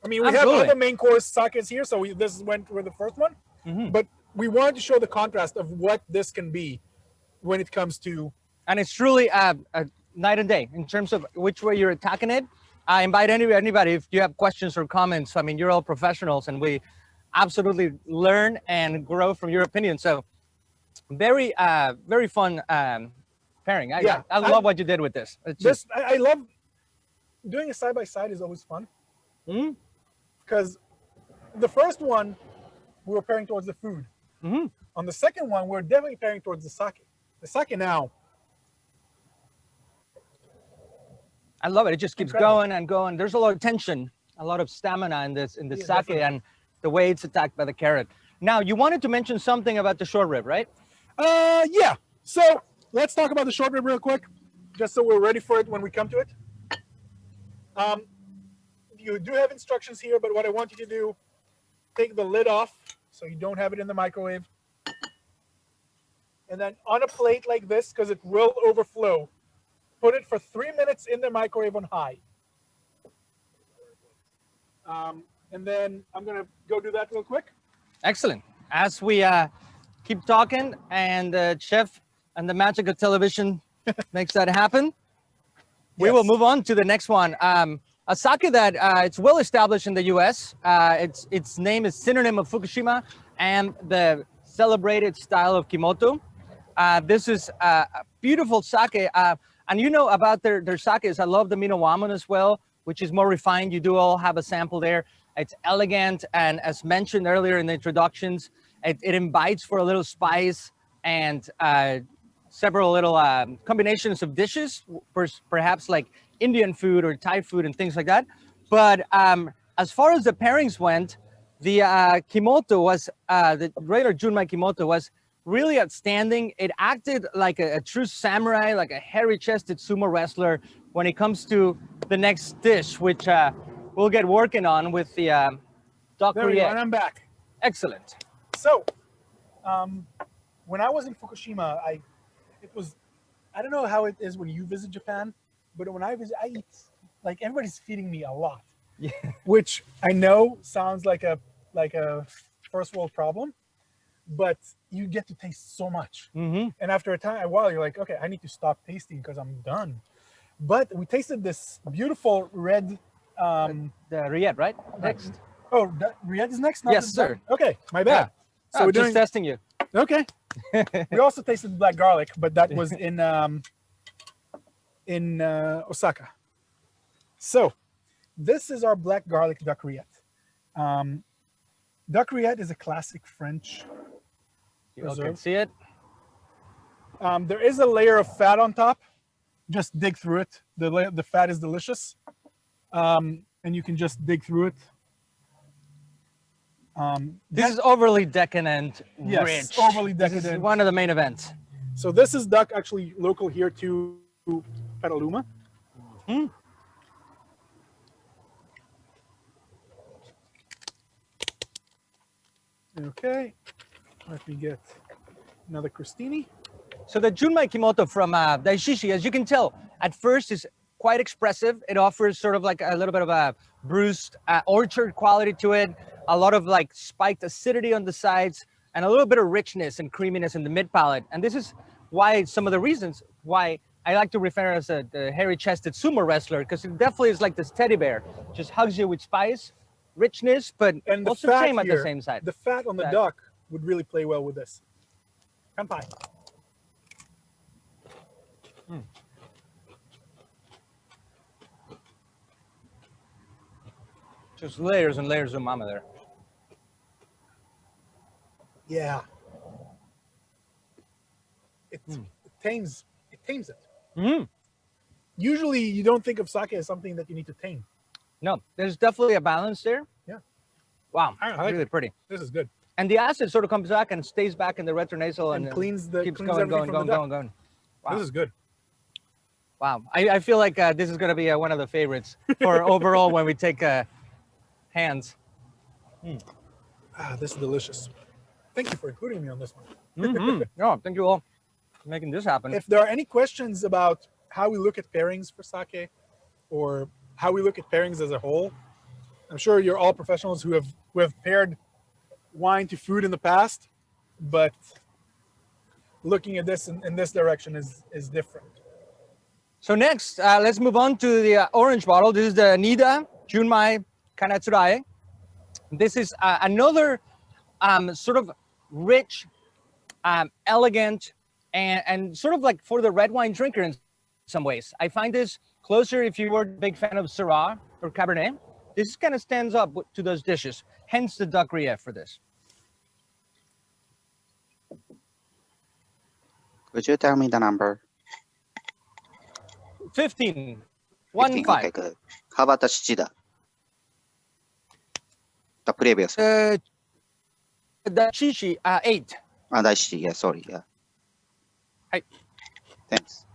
I mean, we have other main course sakes here, so this went with the first one. But we wanted to show the contrast of what this can be when it comes to. And it's truly a night and day in terms of which way you're attacking it. I invite anybody, if you have questions or comments. I mean, you're all professionals, and we absolutely learn and grow from your opinion. So very, very fun pairing. I love what you did with this. I love doing a side-by-side is always fun. Because the first one, we were pairing towards the food. On the second one, we're definitely pairing towards the sake. The sake now. I love it. It just keeps going and going. There's a lot of tension, a lot of stamina in this sake, definitely. And the way it's attacked by the carrot. Now, you wanted to mention something about the short rib, right? Yeah. So let's talk about the short rib real quick, just so we're ready for it when we come to it. You do have instructions here, but what I want you to do, take the lid off so you don't have it in the microwave. And then on a plate like this, because it will overflow, put it for 3 minutes in the microwave on high. And then I'm going to go do that real quick. Excellent. As we keep talking and the chef and the magic of television makes that happen, we will move on to the next one. A sake that it's well established in the U.S. Its name is synonym of Fukushima and the celebrated style of Kimoto. This is a beautiful sake. And you know about their sakes, I love the Minowaman as well, which is more refined. You do all have a sample there. It's elegant, and as mentioned earlier in the introductions, it invites for a little spice and several little combinations of dishes, perhaps like Indian food or Thai food and things like that. But as far as the pairings went, the Kimoto was, the regular Junmai Kimoto was really outstanding. It acted like a true samurai, like a hairy-chested sumo wrestler when it comes to the next dish, which we'll get working on with the duck There we go, and I'm back. Excellent. So, when I was in Fukushima, I don't know how it is when you visit Japan, but when I visit, I eat, like everybody's feeding me a lot, which I know sounds like a first world problem, but you get to taste so much. And after a while, you're like, okay, I need to stop tasting because I'm done. But we tasted this beautiful red. The Riyadh, right? Next. Oh, Riyadh is next? Yes, sir. Okay, my bad. Yeah. So we're just testing you. Okay. We also tasted black garlic, but that was in Osaka. So this is our black garlic duck rillette. Duck rillette is a classic French You can see it. There is a layer of fat on top. Just dig through it. The fat is delicious. And you can just dig through it. This is overly decadent, yes, rich. Overly decadent. This is one of the main events. So this is duck actually local here to Petaluma. Okay, let me get another crostini. So the Junmai Kimoto from Daishishi, as you can tell, at first is quite expressive. It offers sort of like a little bit of a bruised orchard quality to it, a lot of like spiked acidity on the sides, and a little bit of richness and creaminess in the mid palate. And this is why some of the reasons why I like to refer as the hairy-chested sumo wrestler, because it definitely is like this teddy bear, just hugs you with spice, richness, but and also tame at the same side. The fat on the duck would really play well with this. Kanpai. Just layers and layers of umami there. Yeah. It tames it. Usually you don't think of sake as something that you need to tame. No, there's definitely a balance there. Yeah. Wow, I like really it. pretty. This is good. And the acid sort of comes back and stays back in the retronasal And and cleans keeps everything going. from the duck. Wow. This is good. Wow, I feel like this is going to be one of the favorites for overall when we take hands. Ah, this is delicious. Thank you for including me on this one. No, thank you all for making this happen. If there are any questions about how we look at pairings for sake, or how we look at pairings as a whole, I'm sure you're all professionals who have paired wine to food in the past, but looking at this in this direction is different. So next, let's move on to the orange bottle. This is the Nida Junmai Kanatsurai. This is another sort of rich, elegant, and sort of like for the red wine drinker in some ways. I find this closer if you were a big fan of Syrah or Cabernet. This kind of stands up to those dishes, hence the Duck Grief for this. Could you tell me the number? 15. 15. Okay, good. How about the Shichida? The previous. The Chichi, 8. The Shichi, yeah, sorry, yeah. Hi. Thanks.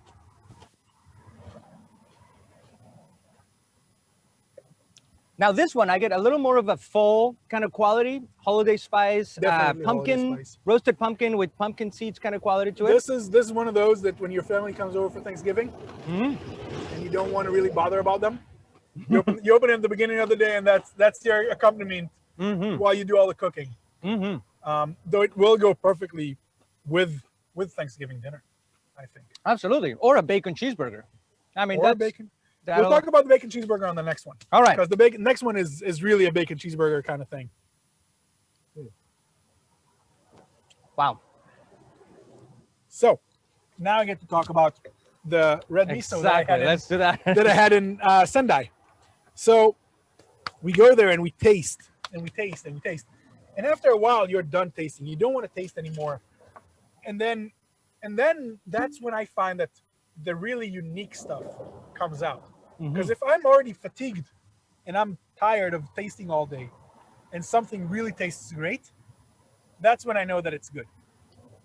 Now this one, I get a little more of a fall kind of quality, holiday spice, Definitely pumpkin, holiday spice. roasted pumpkin with pumpkin seeds kind of quality to it. This is one of those that when your family comes over for Thanksgiving, and you don't want to really bother about them, you open it at the beginning of the day, and that's your accompaniment while you do all the cooking. Though it will go perfectly with Thanksgiving dinner, I think. Absolutely, or a bacon cheeseburger. I mean, or bacon. We'll talk about the bacon cheeseburger on the next one. All right. Because the next one is really a bacon cheeseburger kind of thing. Wow. So now I get to talk about the red miso that I had Let's do that. that I had in Sendai. So we go there and we taste and we taste and we taste. And after a while, you're done tasting. You don't want to taste anymore. And then that's when I find that the really unique stuff comes out. Because if I'm already fatigued and I'm tired of tasting all day and something really tastes great, that's when I know that it's good.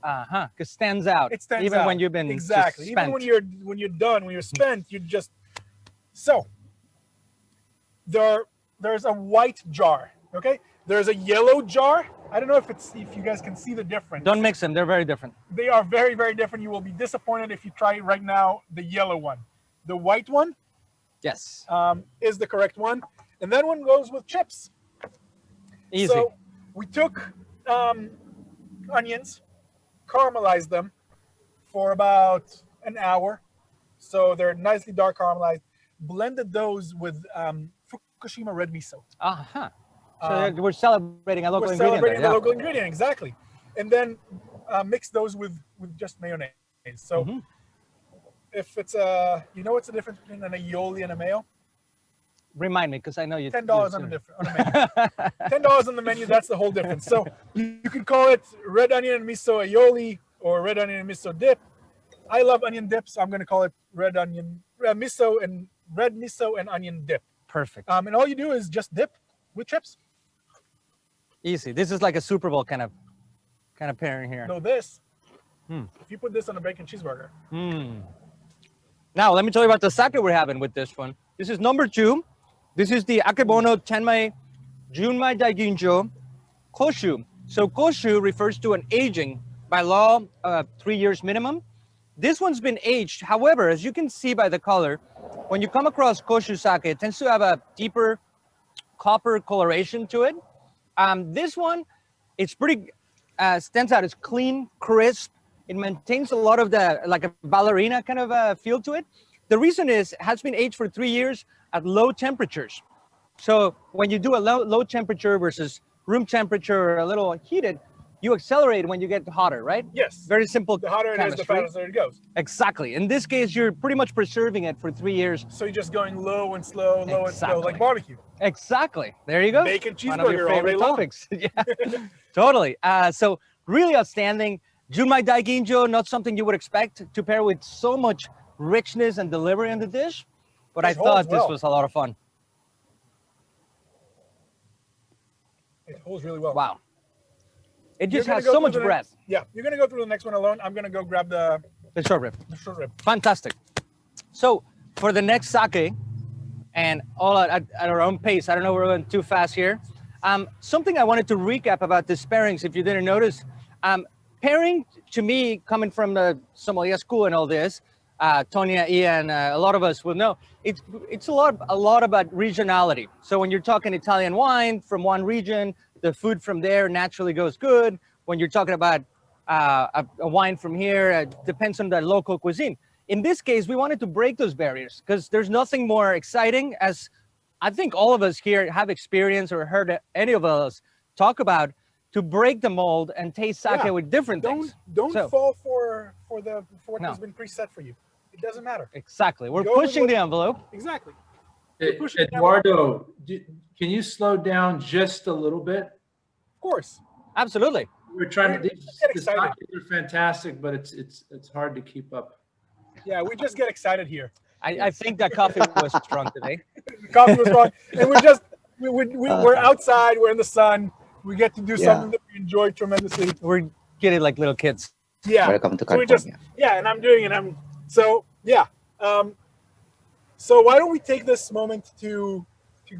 Because it stands out. It stands even out. when you've been exactly. Even when you're done, when you're spent, you just so there's a white jar. Okay, there's a yellow jar. I don't know if you guys can see the difference. Don't mix them. They're very different. They are very, very different. You will be disappointed if you try right now the yellow one. The white one, yes, is the correct one, and that one goes with chips. Easy. So we took onions, caramelized them for about an hour, so they're nicely dark caramelized. Blended those with Fukushima red miso. So we're celebrating a local ingredient. We're celebrating the local ingredient, exactly. And then mix those with just mayonnaise. So if it's you know what's the difference between an aioli and a mayo? Remind me, because I know you. $10 on the menu. $10 on the menu. That's the whole difference. So you can call it red onion and miso aioli or red onion and miso dip. I love onion dip, so I'm going to call it red miso and onion dip. Perfect. And all you do is just dip with chips. Easy. This is like a Super Bowl kind of pairing here. No, this. If you put this on a bacon cheeseburger. Now let me tell you about the sake we're having with this one. This is number 2. This is the Akebono Tenmai Junmai Daiginjo Koshu. So Koshu refers to an aging by law, 3 years minimum. This one's been aged. However, as you can see by the color, when you come across Koshu sake, it tends to have a deeper copper coloration to it. This one, it's pretty, stands out. It's clean, crisp. It maintains a lot of the, like a ballerina kind of feel to it. The reason is it has been aged for 3 years at low temperatures. So when you do a low temperature versus room temperature or a little heated, you accelerate when you get hotter, right? Yes. Very simple. The hotter it is, the faster it goes. Exactly. In this case, you're pretty much preserving it for 3 years. So you're just going low and slow, low and slow, like barbecue. Exactly. There you go. Bacon One of your cheeseburger all favorite day long. topics. Yeah, totally. So really outstanding. Junmai Daiginjo, not something you would expect to pair with so much richness and delivery in the dish, but I thought this was a lot of fun. It holds really well. Wow. It just has so much breadth. Yeah, you're going to go through the next one alone. I'm going to go grab the short rib. The short rib. Fantastic. So for the next sake, and all at our own pace, I don't know, we're going too fast here. Something I wanted to recap about this pairings, if you didn't notice, pairing to me, coming from the sommelier school and all this, Tonya, Ian, a lot of us will know, it's a lot about regionality. So when you're talking Italian wine from one region, the food from there naturally goes good. When you're talking about a wine from here, it depends on the local cuisine. In this case, we wanted to break those barriers because there's nothing more exciting, as I think all of us here have experienced or heard any of us talk about, to break the mold and taste sake with different things. Don't fall for what has been preset for you. It doesn't matter. Exactly. We're pushing the envelope. Exactly. Eduardo, can you slow down just a little bit? Of course. Absolutely. We're trying to. Get excited. They're fantastic, but it's hard to keep up. Yeah, we just get excited here. I think that coffee was strong today. Coffee was strong, and we're outside. We're in the sun. We get to do something that we enjoy tremendously. We're getting like little kids. Yeah. Welcome to So California. and I'm doing it. So why don't we take this moment to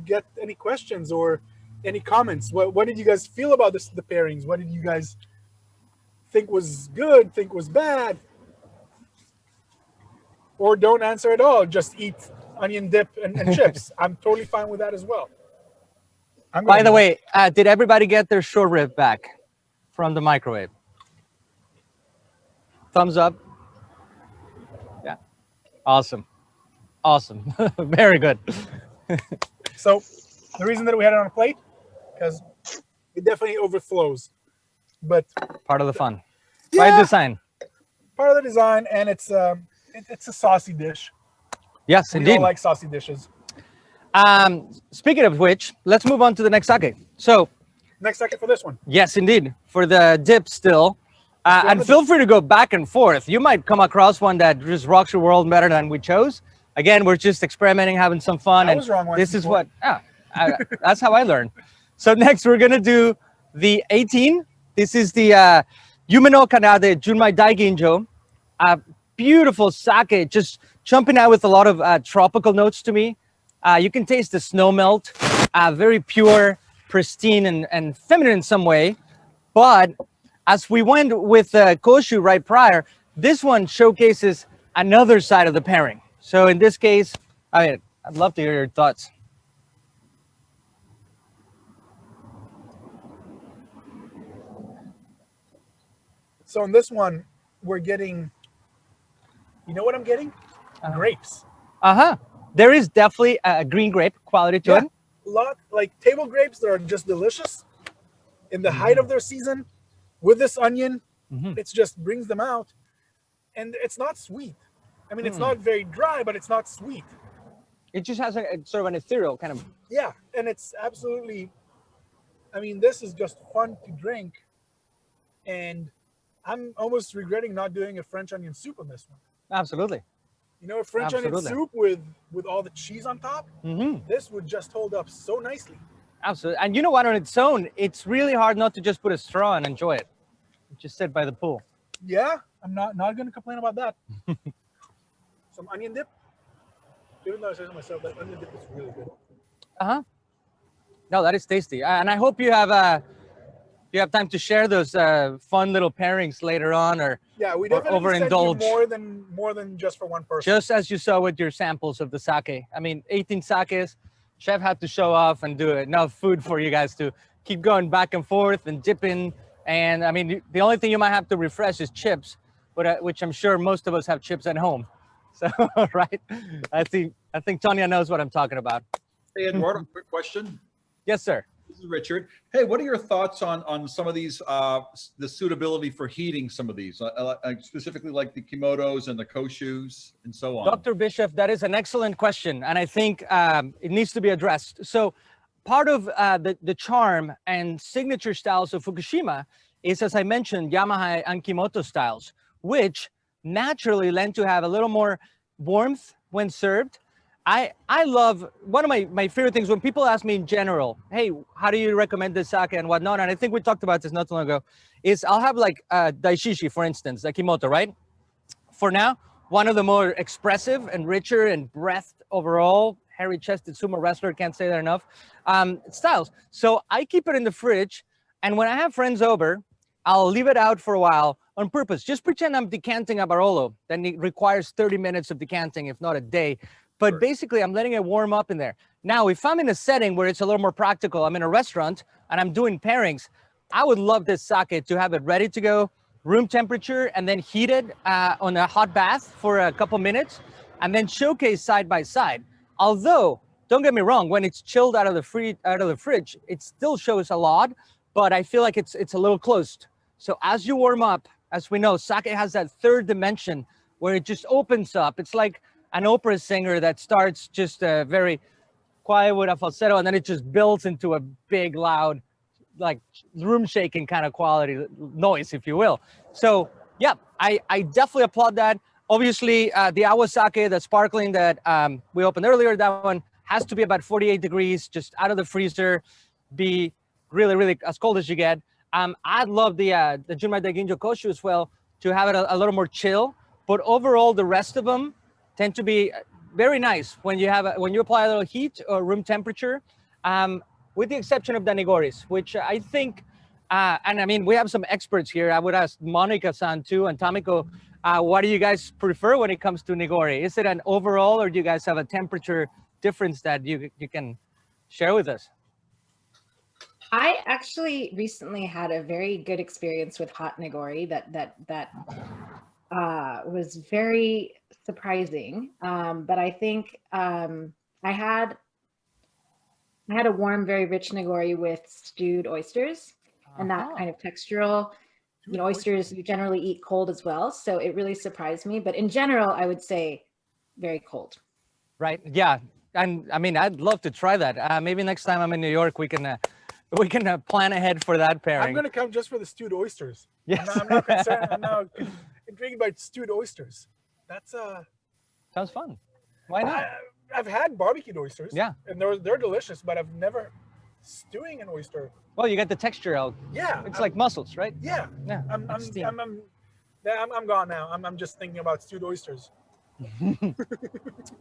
get any questions or any comments? What did you guys feel about the pairings? What did you guys think was good? Think was bad? Or don't answer at all. Just eat onion dip and chips. I'm totally fine with that as well. By the way, did everybody get their short rib back from the microwave? Thumbs up. Yeah. Awesome. Very good. So the reason that we had it on a plate, because it definitely overflows. But part of the fun. By design. Part of the design, and it's a saucy dish. Yes, we indeed. all like saucy dishes. Speaking of which, let's move on to the next sake. So, next sake for this one. Yes, indeed. For the dip still. And feel free to go back and forth. You might come across one that just rocks your world better than we chose. Again, we're just experimenting, having some fun. I was wrong once this is before. what, that's how I learned. So next, we're going to do the 18. This is the Yumeno Kanade Junmai Daiginjo. Beautiful sake, just jumping out with a lot of tropical notes to me. You can taste the snow melt, very pure, pristine, and feminine in some way. But as we went with Koshu right prior, this one showcases another side of the pairing. So in this case, I'd love to hear your thoughts. So in this one, we're getting, you know what I'm getting? Grapes. There is definitely a green grape quality to it. Like table grapes that are just delicious in the height of their season with this onion. It just brings them out, and it's not sweet. I mean, it's not very dry, but it's not sweet. It just has a sort of an ethereal kind of. Yeah, and it's absolutely, I mean, this is just fun to drink, and I'm almost regretting not doing a French onion soup on this one. Absolutely. You know, a French onion soup with all the cheese on top, this would just hold up so nicely. Absolutely. And you know what, on its own, it's really hard not to just put a straw and enjoy it. Just sit by the pool. Yeah, I'm not going to complain about that. Some onion dip. Even though I said to myself that onion dip is really good. No, that is tasty. And I hope you have time to share those fun little pairings later on, or we definitely overindulge. Send you more than just for one person. Just as you saw with your samples of the sake. I mean, 18 sakes. Chef had to show off and do enough food for you guys to keep going back and forth and dipping. And I mean, the only thing you might have to refresh is chips, but which I'm sure most of us have chips at home. So, right? I think Tonya knows what I'm talking about. Hey, Eduardo, quick question. Yes, sir. This is Richard. Hey, what are your thoughts on some of these, the suitability for heating some of these, specifically like the Kimotos and the Koshus and so on? Dr. Bishop, that is an excellent question, and I think it needs to be addressed. So part of the charm and signature styles of Fukushima is, as I mentioned, Yamaha and Kimoto styles, which naturally lend to have a little more warmth when served. I love, one of my favorite things when people ask me in general, hey, how do you recommend this sake and whatnot? And I think we talked about this not too long ago, is I'll have like daishishi, for instance, the Kimoto, right? For now, one of the more expressive and richer and breathed overall, hairy-chested sumo wrestler, can't say that enough, styles. So I keep it in the fridge, and when I have friends over, I'll leave it out for a while on purpose. Just pretend I'm decanting a Barolo. Then it requires 30 minutes of decanting, if not a day. But basically, I'm letting it warm up in there. Now, if I'm in a setting where it's a little more practical, I'm in a restaurant and I'm doing pairings, I would love this sake to have it ready to go, room temperature, and then heated on a hot bath for a couple minutes, and then showcase side by side. Although, don't get me wrong, when it's chilled out of the fridge, it still shows a lot, but I feel like it's a little closed. So as you warm up, as we know, sake has that third dimension where it just opens up. It's like an opera singer that starts just very quiet with a falsetto, and then it just builds into a big, loud, like room shaking kind of quality noise, if you will. So yeah, I definitely applaud that. Obviously, the Awasake, the sparkling that we opened earlier, that one has to be about 48 degrees, just out of the freezer, be really, really as cold as you get. I'd love the Junmai Daiginjo Koshu as well to have it a little more chill, but overall the rest of them tend to be very nice when you have when you apply a little heat or room temperature, with the exception of the Nigoris, which I think, and I mean, we have some experts here. I would ask Monica-san too and Tamiko, what do you guys prefer when it comes to Nigori? Is it an overall, or do you guys have a temperature difference that you can share with us? I actually recently had a very good experience with hot nigori that was very surprising. But I think I had a warm, very rich nigori with stewed oysters, and that kind of textural. You know, oysters you generally eat cold as well, so it really surprised me. But in general, I would say very cold. Right. Yeah. And I mean, I'd love to try that. Maybe next time I'm in New York, we can plan ahead for that pairing. I'm going to come just for the stewed oysters. Yes. I'm not concerned. I'm now intrigued by stewed oysters. That's sounds fun. Why not? I've had barbecued oysters. Yeah. And they're delicious, but I've never stewing an oyster. Well, you get the texture out. Yeah. It's like mussels, right? Yeah. Yeah. I'm gone now. I'm just thinking about stewed oysters.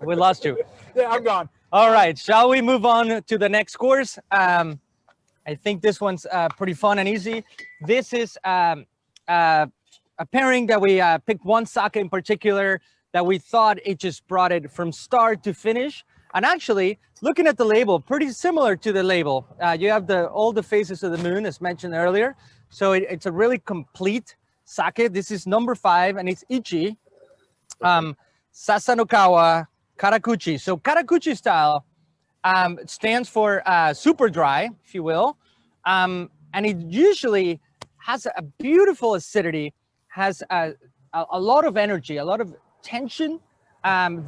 We lost you. Yeah, I'm gone. All right, shall we move on to the next course? I think this one's pretty fun and easy. This is a pairing that we picked one sake in particular that we thought it just brought it from start to finish. And actually, looking at the label, pretty similar to the label. You have all the phases of the moon, as mentioned earlier. So it's a really complete sake. This is number 5, and it's Ichi. Sasanokawa Karakuchi. So Karakuchi style stands for super dry, if you will. And it usually has a beautiful acidity, has a lot of energy, a lot of tension.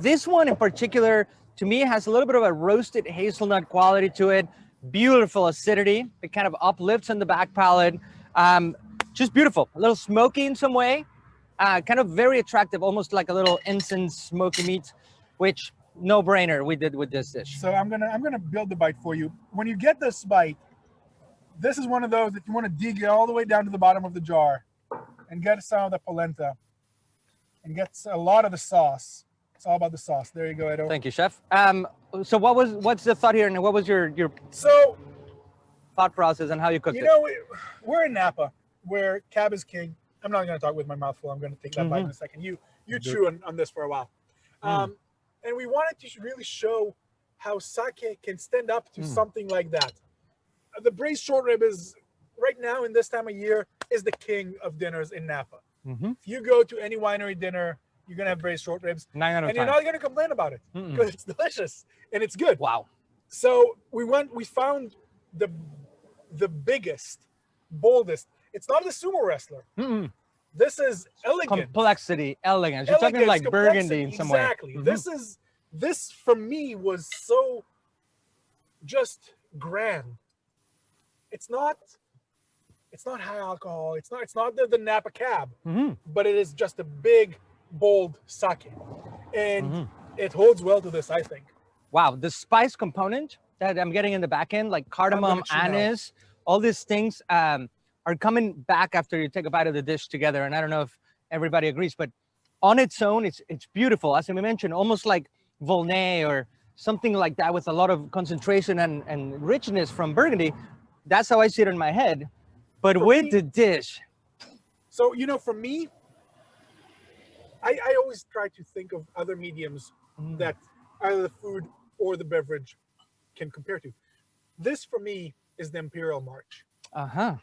This one in particular, to me, has a little bit of a roasted hazelnut quality to it. Beautiful acidity. It kind of uplifts in the back palate. Just beautiful. A little smoky in some way. Kind of very attractive, almost like a little incense smoky meat, which no brainer we did with this dish. So I'm gonna build the bite for you. When you get this bite, this is one of those that you want to dig all the way down to the bottom of the jar and get some of the polenta and get a lot of the sauce. It's all about the sauce. There you go, Edo. Thank you, chef. So what's the thought here, and what was your thought process and how you cooked it? You know, we're in Napa, where cab is king. I'm not going to talk with my mouth full. I'm going to take that bite in a second. You chew on this for a while. And we wanted to really show how sake can stand up to something like that. The braised short rib is, right now in this time of year, is the king of dinners in Napa. If you go to any winery dinner, you're going to have braised short ribs. 9 out of 10. And you're not going to complain about it because it's delicious and it's good. Wow. So we found the biggest, boldest. It's not the sumo wrestler. This is elegant. Complexity, elegance. You're talking like burgundy in some way. Exactly. This for me was so just grand. It's not high alcohol. It's not the Napa Cab, but it is just a big, bold sake, and it holds well to this, I think. Wow, the spice component that I'm getting in the back end, like cardamom, anise, all these things are coming back after you take a bite of the dish together. And I don't know if everybody agrees, but on its own, it's beautiful. As I mentioned, almost like Volnay or something like that with a lot of concentration and richness from Burgundy. That's how I see it in my head. But For with me- the dish. So, you know, for me, I always try to think of other mediums that either the food or the beverage can compare to. This, for me, is the Imperial March. Uh-huh.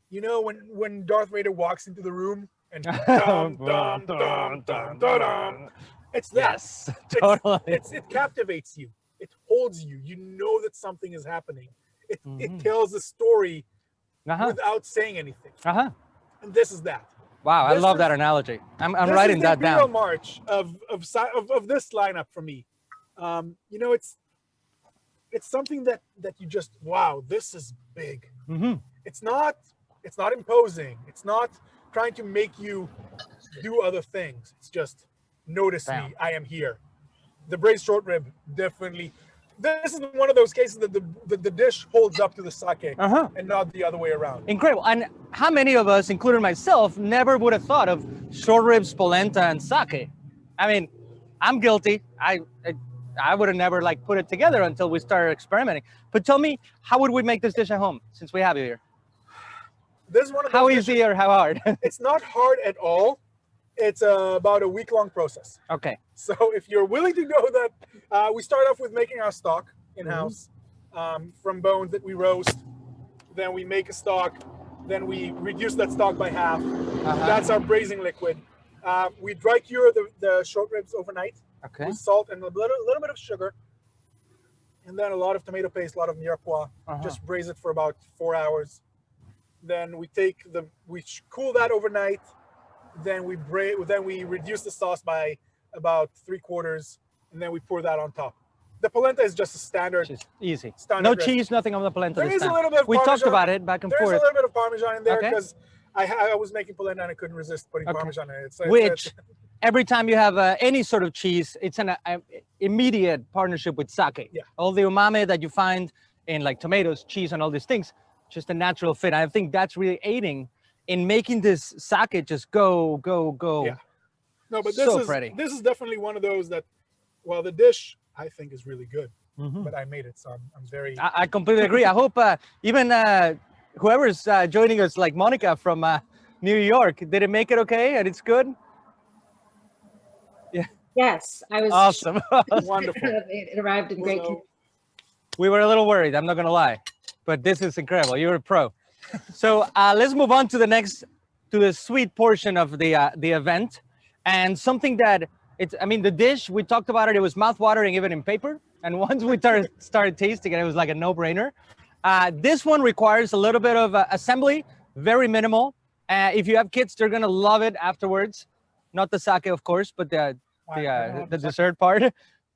You know, when Darth Vader walks into the room and dum, dum, dum, dum, dum, dum. It's that. Yes, totally. It captivates you. It holds you. You know that something is happening. It tells a story without saying anything. And this is that. Wow, I This love is- that analogy. I'm this writing is the that Imperial down. March of this lineup for me. You know, it's something that you just, wow, this is big. It's not imposing. It's not trying to make you do other things. It's just notice me. I am here. The braised short rib, definitely. This is one of those cases that the dish holds up to the sake and not the other way around. Incredible. And how many of us, including myself, never would have thought of short ribs, polenta, and sake? I mean, I'm guilty. I would have never like put it together until we started experimenting. But tell me, how would we make this dish at home since we have you here? This is one of How those easy dishes- or how hard? It's not hard at all. It's about a week-long process. Okay. So if you're willing to go that, we start off with making our stock in-house from bones that we roast. Then we make a stock. Then we reduce that stock by half. That's our braising liquid. We dry cure the short ribs overnight with salt and a little bit of sugar. And then a lot of tomato paste, a lot of mirepoix. Just braise it for about 4 hours. Then we cool that overnight. Then we reduce the sauce by about 3/4, and then we pour that on top. The polenta is just a standard. Easy. Standard No recipe. cheese, nothing on the polenta There this is a time. little bit of We talked Parmesan. about it back and There's forth. a little bit of Parmesan in there Okay. because I was making polenta and I couldn't resist putting Parmesan in it. So Which, every time you have any sort of cheese, it's an immediate partnership with sake. Yeah. All the umami that you find in like tomatoes, cheese, and all these things, just a natural fit. I think that's really aiding in making this sake just go. Yeah. No, but this So is pretty. this is definitely one of those that, well, the dish I think is really good, but I made it, so I'm very. I completely agree. I hope even whoever's joining us, like Monica from New York, did it make it okay and it's good? Yeah. Yes, I was Awesome. Wonderful. It arrived in great condition. We were a little worried, I'm not gonna lie, but this is incredible. You're a pro. So let's move on to the sweet portion of the event, and something that the dish, we talked about it. It was mouth-watering even in paper, and once we started tasting it, it was like a no-brainer. This one requires a little bit of assembly, very minimal. If you have kids, they're gonna love it afterwards. Not the sake, of course, but the dessert part.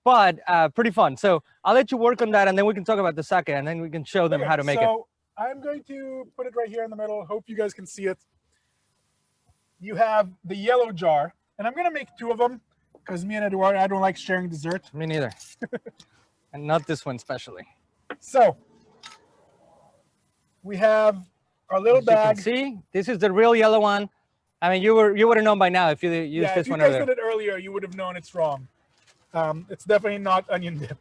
But pretty fun. So I'll let you work on that, and then we can talk about the sake, and then we can show them how to make it. So I'm going to put it right here in the middle. Hope you guys can see it. You have the yellow jar, and I'm going to make 2 of them because me and Eduardo, I don't like sharing dessert. Me neither. And not this one especially. So we have our little As you can bag. see, this is the real yellow one. I mean, you would have known by now if you used this one If you over guys there. did it earlier, you would have known it's wrong. It's definitely not onion dip.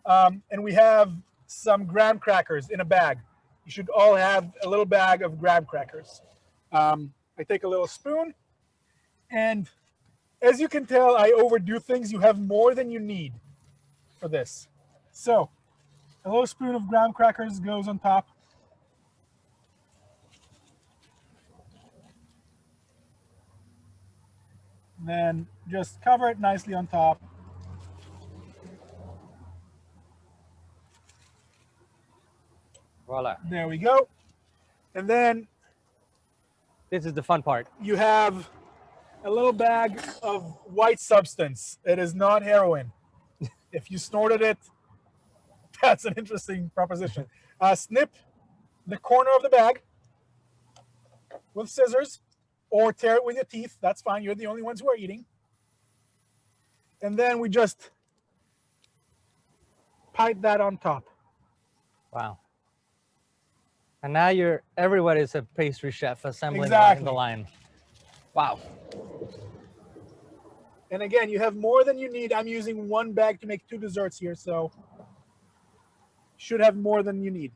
And we have some graham crackers in a bag. You should all have a little bag of graham crackers. I take a little spoon, and as you can tell, I overdo things. You have more than you need for this. So a little spoon of graham crackers goes on top. Then just cover it nicely on top. Voila. There we go. And then this is the fun part. You have a little bag of white substance. It is not heroin. If you snorted it, that's an interesting proposition. Snip the corner of the bag with scissors or tear it with your teeth. That's fine. You're the only ones who are eating. And then we just pipe that on top. Wow. And now everyone is a pastry chef assembling Exactly. the line. Wow. And again, you have more than you need. I'm using one bag to make 2 desserts here, so should have more than you need.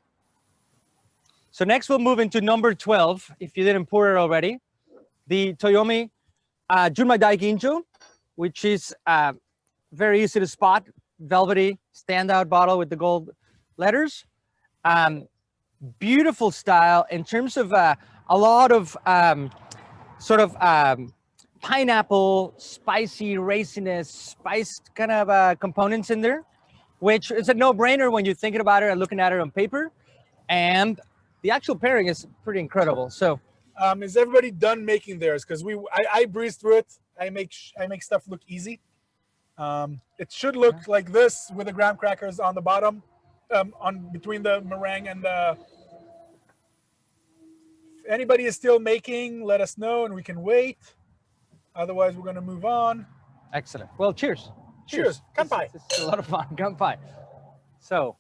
So next we'll move into number 12, if you didn't pour it already. The Toyomi Junmai Dai Ginjo, which is very easy to spot, velvety standout bottle with the gold letters. Beautiful style in terms of a lot of pineapple, spicy raciness, spiced kind of components in there, which is a no-brainer when you're thinking about it and looking at it on paper. And the actual pairing is pretty incredible. So, is everybody done making theirs? Because I breezed through it. I make stuff look easy. It should look like this with the graham crackers on the bottom, on between the meringue and the. If anybody is still making, let us know and we can wait. Otherwise, we're going to move on. Excellent. Well, cheers. Cheers. Kanpai. It's a lot of fun. Kanpai. So.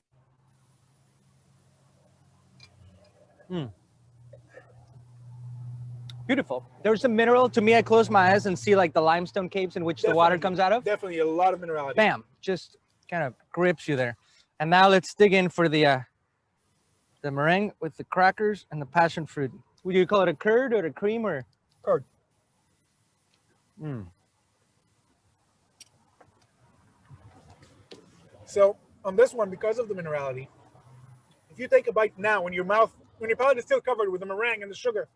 Beautiful. There's some mineral. To me, I close my eyes and see like the limestone caves in which the water comes out of. Definitely a lot of minerality. Bam. Just kind of grips you there. And now let's dig in for the meringue with the crackers and the passion fruit. Would you call it a curd or a cream or? Curd. So on this one, because of the minerality, if you take a bite now, when your palate is still covered with the meringue and the sugar,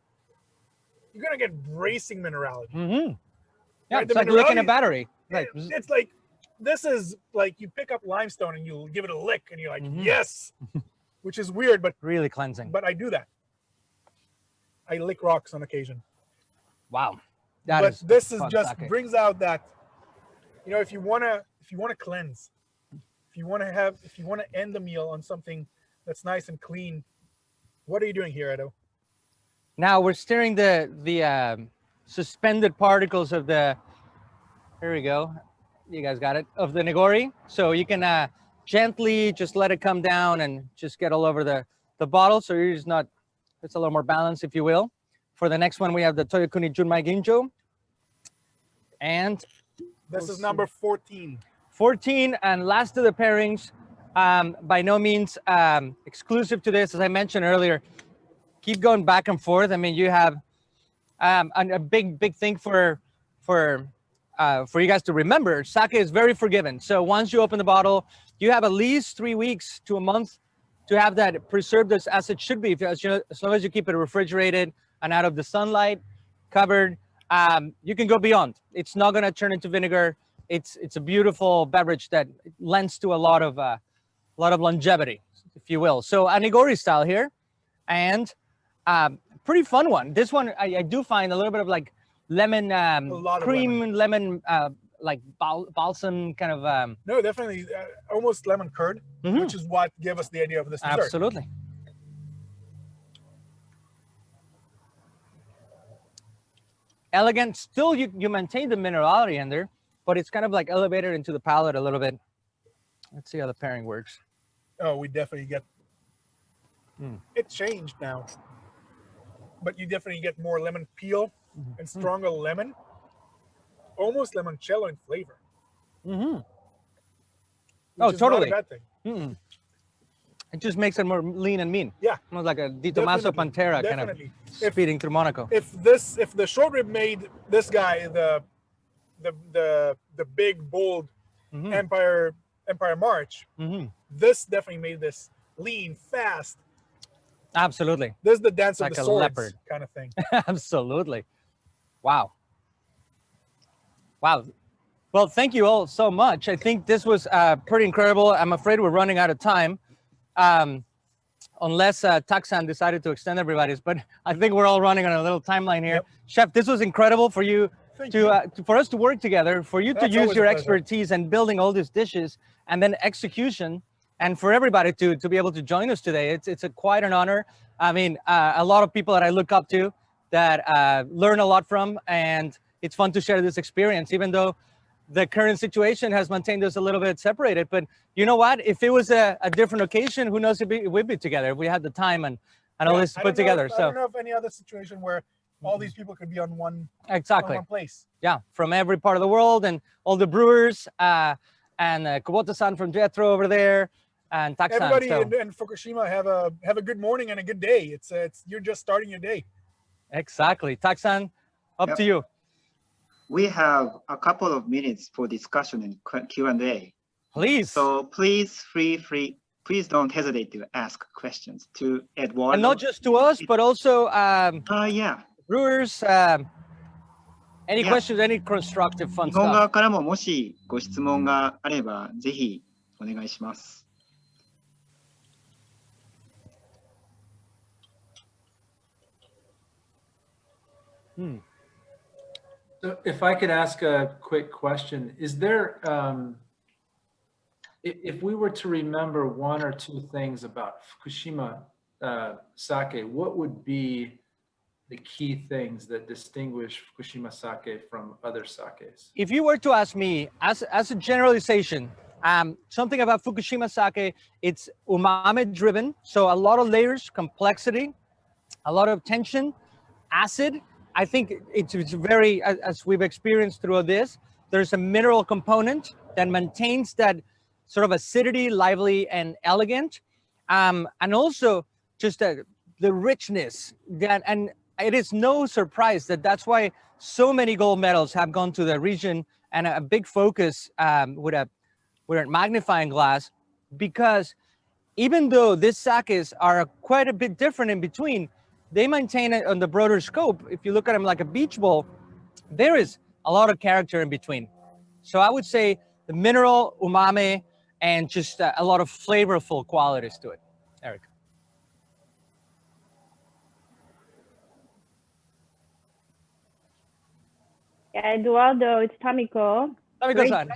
you're gonna get bracing minerality. Yeah, right? it's like licking a battery. It's like, this is like you pick up limestone and you give it a lick and you're like, yes, which is weird, but really cleansing. But I do that. I lick rocks on occasion. Wow. But this is just sake. brings out that, you know, if you wanna cleanse, if you wanna end the meal on something that's nice and clean, what are you doing here, Edo? Now we're stirring the suspended particles of the. Here we go. You guys got it, of the nigori. So you can gently just let it come down and just get all over the bottle. So you're just not. It's a little more balanced, if you will. For the next one, we have the Toyokuni Junmai Ginjo. And this is number 14. 14 and last of the pairings. By no means exclusive to this, as I mentioned earlier. Keep going back and forth. I mean, you have a big thing for you guys to remember. Sake is very forgiving. So once you open the bottle, you have at least 3 weeks to a month to have that preserved as it should be. As long as you keep it refrigerated and out of the sunlight, covered, you can go beyond. It's not going to turn into vinegar. It's a beautiful beverage that lends to a lot of longevity, if you will. So a nigori style here, and pretty fun one. This one I do find a little bit of like lemon cream, lemon like balsam kind of. No, definitely almost lemon curd, which is what gave us the idea of this dessert. Absolutely. Elegant. Still, you maintain the minerality in there, but it's kind of like elevated into the palate a little bit. Let's see how the pairing works. Oh, we definitely get. It changed now, but you definitely get more lemon peel and stronger lemon, almost limoncello in flavor. Oh, totally. Not a bad thing. It just makes it more lean and mean. Yeah, almost like a Di Tommaso Pantera kind of speeding through Monaco. If the short rib made this guy the big bold Empire March, this definitely made this lean, fast. Absolutely. This is the dance like of the a swords leopard kind of thing. Absolutely. Wow. Well, thank you all so much. I think this was pretty incredible. I'm afraid we're running out of time, unless Taksan decided to extend everybody's. But I think we're all running on a little timeline here. Yep. Chef, this was incredible for you for us to work together, for you to use your expertise and building all these dishes, and then execution, and for everybody to be able to join us today. It's quite an honor. I mean, a lot of people that I look up to, that learn a lot from, and it's fun to share this experience, even though the current situation has maintained us a little bit separated. But you know what? If it was a different occasion, who knows if we'd be together if we had the time and all this put together. I don't know of any other situation where all these people could be on one Exactly. on one place. Yeah, from every part of the world, and all the brewers, and Kubota-san from JETRO over there, and Tak-san. Everybody So, in Fukushima have a good morning and a good day. It's you're just starting your day. exactly. Tak-san, up Yep. to you. We have a couple of minutes for discussion and Q&A. Please. So please please don't hesitate to ask questions to Eduardo. And not just to us, but also yeah. brewers. Any questions, any constructive fun 日本 stuff? 側からももしご質問があればぜひお願いします。So if I could ask a quick question, is there, if we were to remember one or two things about Fukushima sake, what would be the key things that distinguish Fukushima sake from other sakes? If you were to ask me, as a generalization, something about Fukushima sake, it's umami driven, so a lot of layers, complexity, a lot of tension, acid. I think it's very, as we've experienced through this, there's a mineral component that maintains that sort of acidity, lively and elegant, and also just the richness that, and it is no surprise that that's why so many gold medals have gone to the region, and a big focus with a magnifying glass, because even though these sakes are quite a bit different in between, they maintain it on the broader scope. If you look at them like a beach ball, there is a lot of character in between. So I would say the mineral, umami, and just a lot of flavorful qualities to it. Eric. Yeah, Eduardo, it's Tamiko. Tamiko-san.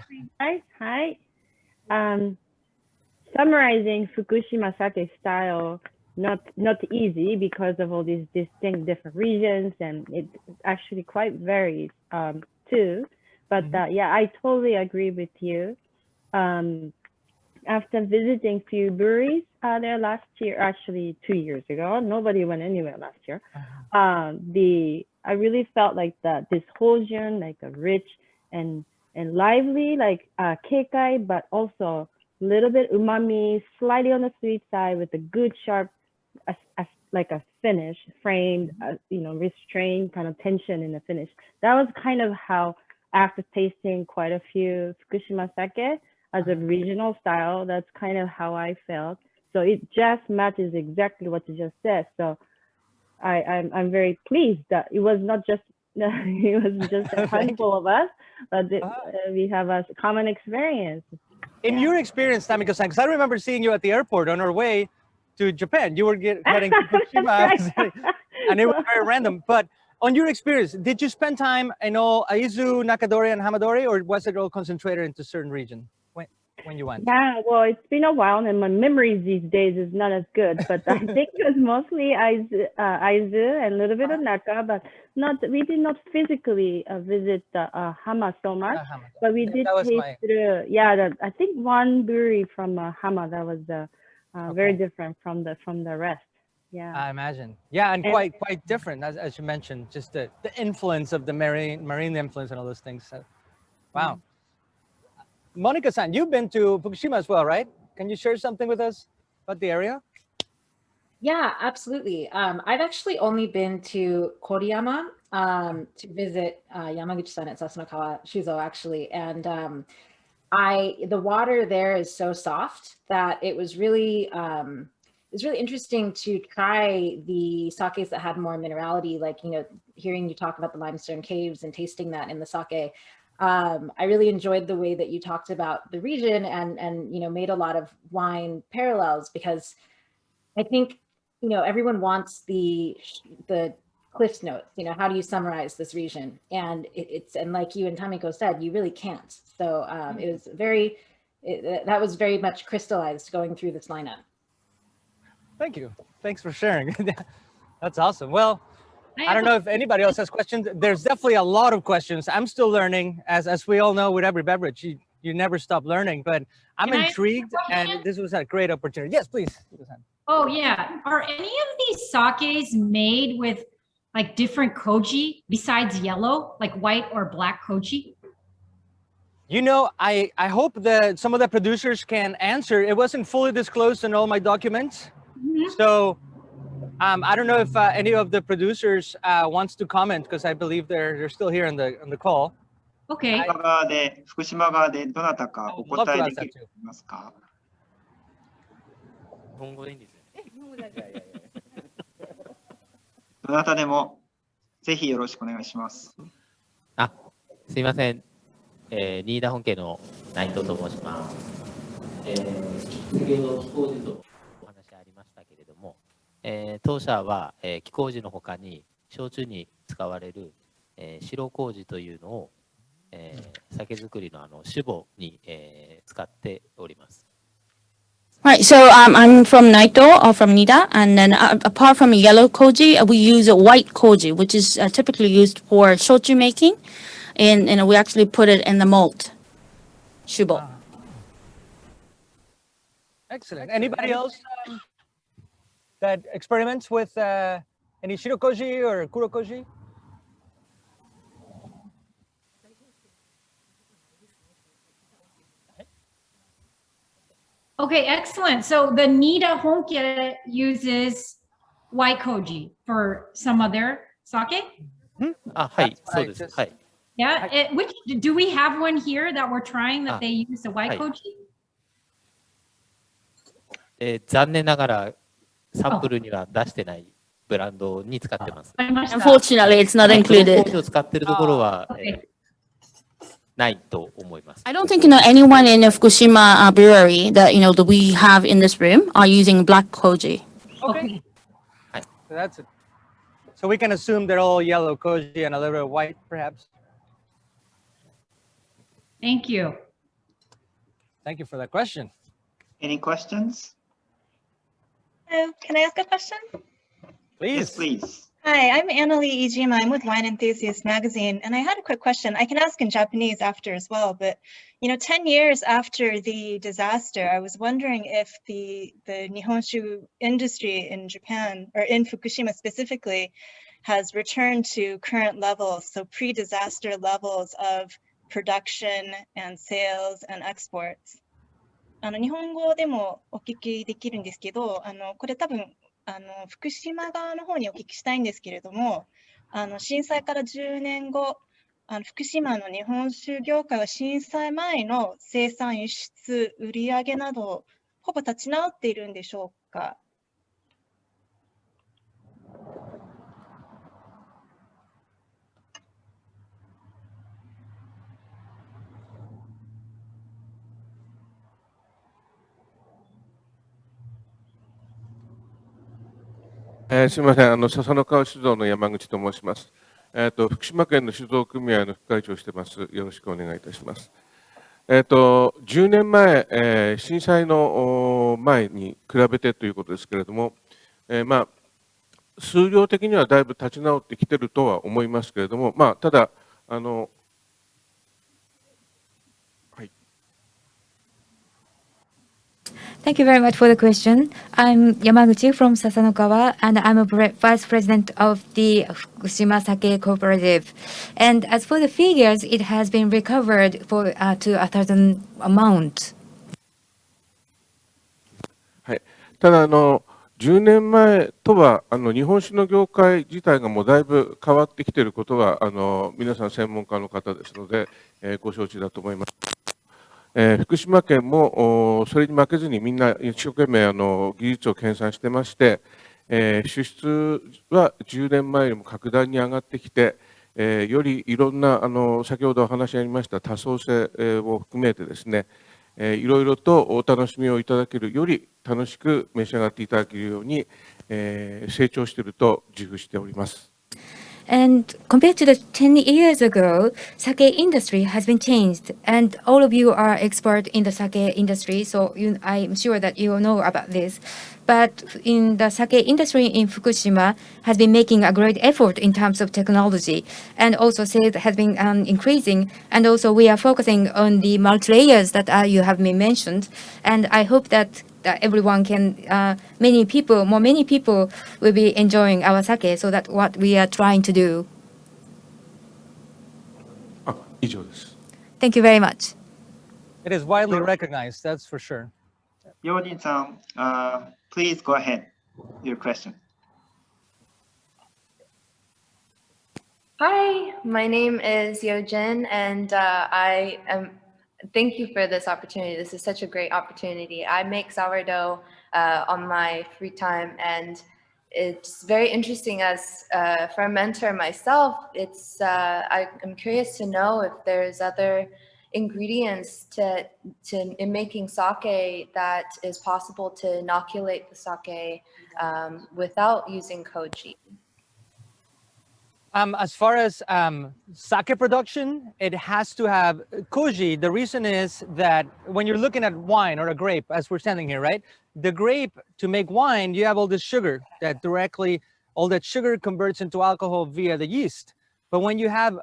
Hi. Summarizing Fukushima sake style, not easy because of all these distinct different regions, and it actually quite varies too. But yeah, I totally agree with you. After visiting few breweries there last year, actually 2 years ago, nobody went anywhere last year. I really felt like this whole zone, like a rich and lively, like keikai, but also a little bit umami, slightly on the sweet side with a good sharp, like a finish, framed, restrained kind of tension in the finish. That was kind of how, after tasting quite a few Fukushima sake as a regional style, that's kind of how I felt. So it just matches exactly what you just said. So I'm very pleased that it was not just it was just a handful of us, but we have a common experience. In your experience, Tamiko-san, because I remember seeing you at the airport on our way to Japan. You were heading to Fukushima, and it was very random. But on your experience, did you spend time in all Aizu, Nakadori, and Hamadori, or was it all concentrated into certain region when you went? Yeah, well, it's been a while, and my memories these days is not as good. But I think it was mostly Aizu and a little bit of Naka, but we did not physically visit Hama so much. But we did taste through. Yeah, I think one brewery from Hama that was very different from the rest. Yeah, I imagine. Yeah, and quite different, as you mentioned, just the influence of the marine influence and all those things. So, wow. Monica-san, you've been to Fukushima as well, right? Can you share something with us about the area? Yeah, absolutely. I've actually only been to Koriyama to visit Yamaguchi-san at Sasunokawa Shuzo, actually. And the water there is so soft that it was really interesting to try the sakes that had more minerality, like, hearing you talk about the limestone caves and tasting that in the sake. I really enjoyed the way that you talked about the region and made a lot of wine parallels, because I think everyone wants the cliff notes. How do you summarize this region? And and like you and Tamiko said, you really can't. So it was that was very much crystallized going through this lineup. Thank you. Thanks for sharing. That's awesome. Well, I don't know if anybody else has questions. There's definitely a lot of questions. I'm still learning, as we all know with every beverage, you never stop learning, but I'm intrigued, and this was a great opportunity. Yes, please. Oh yeah. Are any of these sakes made with like different koji besides yellow, like white or black koji? You know, I hope that some of the producers can answer. It wasn't fully disclosed in all my documents. So I don't know if any of the producers wants to comment, because I believe they're still here on the call. Okay. 福島側でどなたかお答えできる人いますか？日本語でいいんですよ。どなたでもぜひよろしくお願いします。あ、すいません。新田本家の内藤と申します。先ほど気候樹とお話ありましたけれども、当社は、気候樹のほかに焼酎に使われる、白麹というのを、酒造りの酒母に、使っております。Right, so I'm from Naito or from Nida, and then apart from yellow koji, we use a white koji, which is typically used for shochu making, and we actually put it in the malt, shubo. Excellent. Anybody else that experiments with any shirokoji or kurokoji? Okay, excellent. So the Nida Honke uses white koji for some of their sake? はい、そうです。はい。Yeah, which do we have one here that we're trying that they use the white koji? 残念ながらサンプルには出してないブランドに使ってます。Unfortunately, it's not included. 麹を使ってるところはないと思います。I don't think anyone in the Fukushima brewery that that we have in this room are using black koji. Okay. So that's it. So we can assume they're all yellow koji and a little bit of white, perhaps. Thank you. Thank you for that question. Any questions? Can I ask a question? Please. Yes, please. Hi, I'm Annalie Ijima. I'm with Wine Enthusiast magazine, and I had a quick question. I can ask in Japanese after as well, but 10 years after the disaster, I was wondering if the Nihonshu industry in Japan, or in Fukushima specifically, has returned to current levels, so pre-disaster levels of production and sales and exports. 日本語でもお聞きできるんですけど、これ多分福島側の方にお聞きしたいんですけれども、震災から10年後、福島の日本酒業界は震災前の生産輸出売上などほぼ立ち直っているんでしょうか？すみません、笹の川酒造の山口と申します。福島県の酒造組合の副会長をしています。よろしくお願いいたします。10年前、震災の前に比べてということですけれども、数量的にはだいぶ立ち直ってきているとは思いますけれども、ただ、Thank you very much for the question. I'm Yamaguchi from Sasanokawa, and I'm a vice president of the Fukushima Sake Cooperative. And as for the figures, it has been recovered to a certain amount. はい。ただ10年前とは日本酒の業界自体がもうだいぶ変わってきていることは皆さん専門家の方ですので、ご承知だと思います。福島県もそれに負けずにみんな一生懸命技術を研鑽してまして、輸出は10年前よりも格段に上がってきて、よりいろんな先ほどお話ありました多層性を含めてですね、いろいろとお楽しみをいただけるより楽しく召し上がっていただけるように、成長していると自負しております。And compared to the 10 years ago, sake industry has been changed, and all of you are expert in the sake industry, so I'm sure that you know about this. But in the sake industry in Fukushima has been making a great effort in terms of technology, and also sales has been increasing, and also we are focusing on the multi-layers that you have been mentioned, and I hope that that everyone can, many people will be enjoying our sake. So that's what we are trying to do. 以上です。Thank you very much. It is widely recognized, that's for sure. Yojin-san, please go ahead. Your question. Hi, my name is Yojin, and thank you for this opportunity. This is such a great opportunity. I make sourdough on my free time, and it's very interesting as a fermenter myself. I'm curious to know if there's other ingredients in making sake that is possible to inoculate the sake without using koji. As far as sake production, it has to have koji. The reason is that when you're looking at wine or a grape, as we're standing here, right? The grape, to make wine, you have all this sugar that all that sugar converts into alcohol via the yeast. But when you have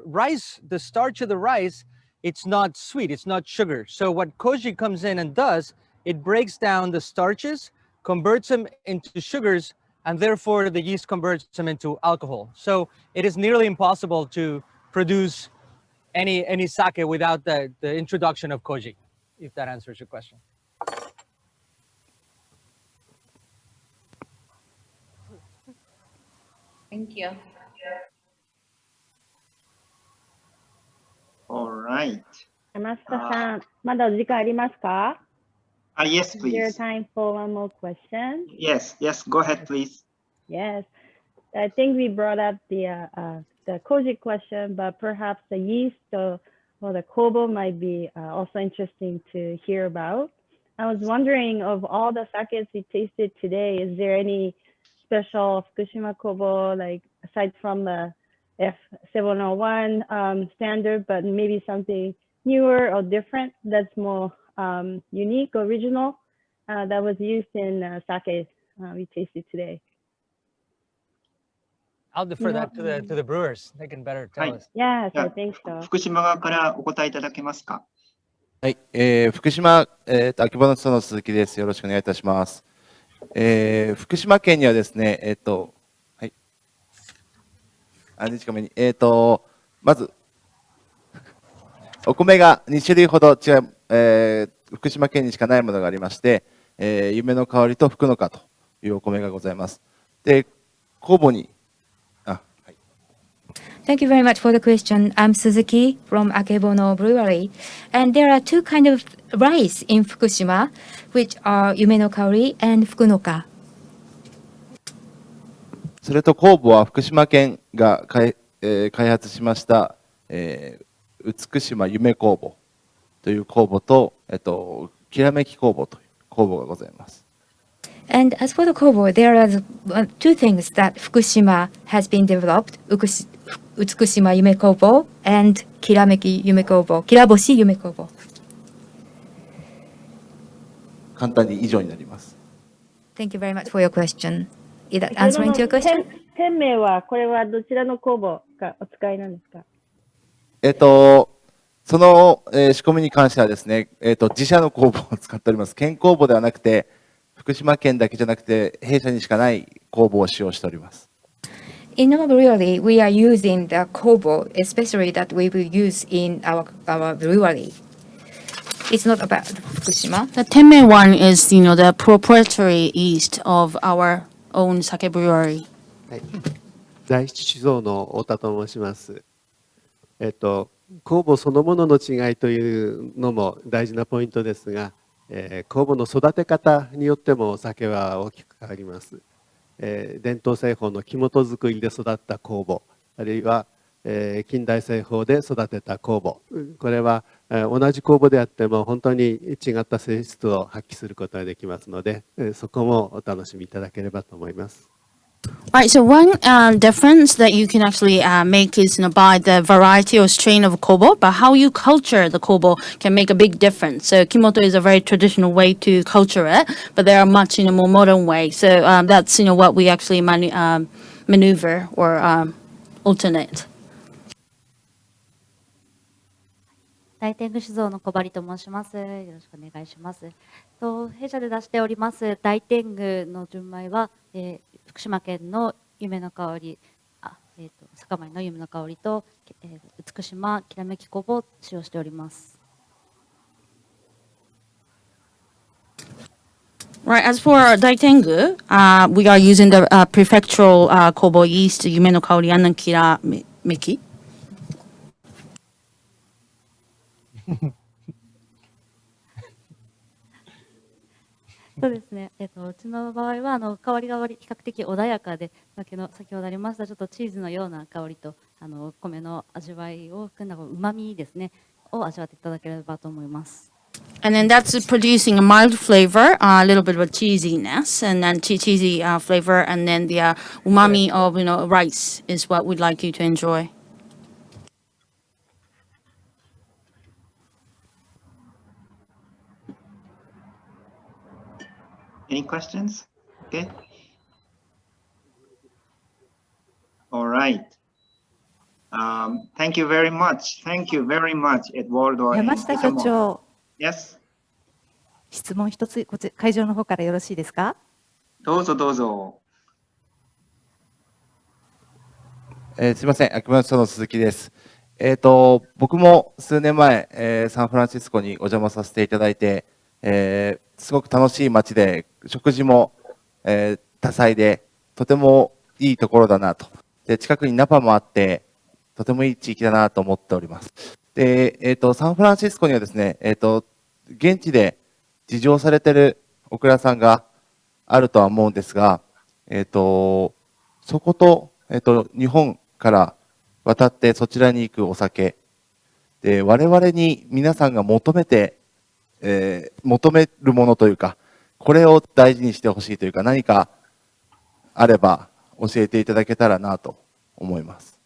rice, the starch of the rice, it's not sweet, it's not sugar. So what koji comes in and does, it breaks down the starches, converts them into sugars, and therefore the yeast converts them into alcohol. So it is nearly impossible to produce any sake without the introduction of koji, if that answers your question. Thank you. All right. 山下さん、まだお時間ありますか? Yes, Is there please. time for one more question? Yes, go ahead, please. Yes. I think we brought up the koji question, but perhaps the yeast or the kobo might be also interesting to hear about. I was wondering, of all the sakes we tasted today, is there any special Fukushima kobo, like aside from the F701 standard, but maybe something newer or different that's more unique, original, that was used in sake we tasted today? I'll defer that to the brewers. They can better tell us. Yes, I think so. 福島側からお答えいただけますか。はい、福島、秋葉の園の鈴木です。よろしくお願いいたします。福島県にはですね、はい。短めに、まず、お米が2種類ほど違う、福島県にしかないものがありまして、夢の香りと福の香というお米がございます。で、酵母に、Thank you very much for the question. I'm Suzuki from Akebono Brewery, and there are two kinds of rice in Fukushima, which are Yume no Kaori and Fukunoka. それと酵母は福島県が開発しました、美島夢酵母という酵母と、きらめき酵母という酵母がございます。And as for the kobo, there are two things that Fukushima has been developed: Utsukushima Yume Kobo and Kirameki Yume Kobo, Kiraboshi Yume Kobo. 簡単に以上になります。Thank you very much for your question. Is that answering to your question? 店名はこれはどちらの工房がお使いなんですか？その、仕込みに関してはですね、自社の工房を使っております。県工房ではなくて、福島県だけじゃなくて弊社にしかない工房を使用しております。In our brewery, we are using the kobo, especially that we will use in our brewery. It's not about Fukushima. The Tenmei one is, the proprietary yeast of our own sake brewery. はい。第一酒造の太田と申します。酵母そのものの違いというのも大事なポイントですが、酵母の育て方によってもお酒は大きく変わります。伝統製法の木本作りで育った酵母、あるいは、近代製法で育てた酵母、これは、同じ酵母であっても本当に違った性質を発揮することができますので、そこもお楽しみいただければと思います。Right, so one difference that you can actually make is by the variety or strain of kobo, but how you culture the kobo can make a big difference. So kimoto is a very traditional way to culture it, but there are much more modern ways. So that's what we actually maneuver or alternate. 大天狗酒造の小針と申します。よろしくお願いします。弊社で出しております大天狗の純米は、福島県の夢の香り、酒米の夢の香りと、美島きらめき酵母を使用しております。Right, as for Daitengu, we are using the prefectural Kobo yeast, Yume no Kaori and Kira Meki. そうですね。うちの場合は香りが比較的穏やかで、先ほどありましたちょっとチーズのような香りと米の味わいを含んだ旨味ですねを味わっていただければと思います。And then that's producing a mild flavor, a little bit of a cheesiness, and then cheesy flavor, and then the umami of rice is what we'd like you to enjoy. Any questions? Okay. All right. Thank you very much. Thank you very much, Eduardo. 山下所長。Yes. 質問一つ会場の方からよろしいですか？どうぞどうぞ。すみません、秋葉署の鈴木です。僕も数年前、サンフランシスコにお邪魔させていただいて、すごく楽しい街で、食事も、多彩で、とてもいいところだなと。で、近くにナパもあって、とてもいい地域だなと思っております。で、サンフランシスコにはですね、現地で事情されているお蔵さんがあるとは思うんですが、そこと、日本から渡ってそちらに行くお酒で、我々に皆さんが求めるものというか、これを大事にしてほしいというか、何かあれば教えていただけたらなと思います。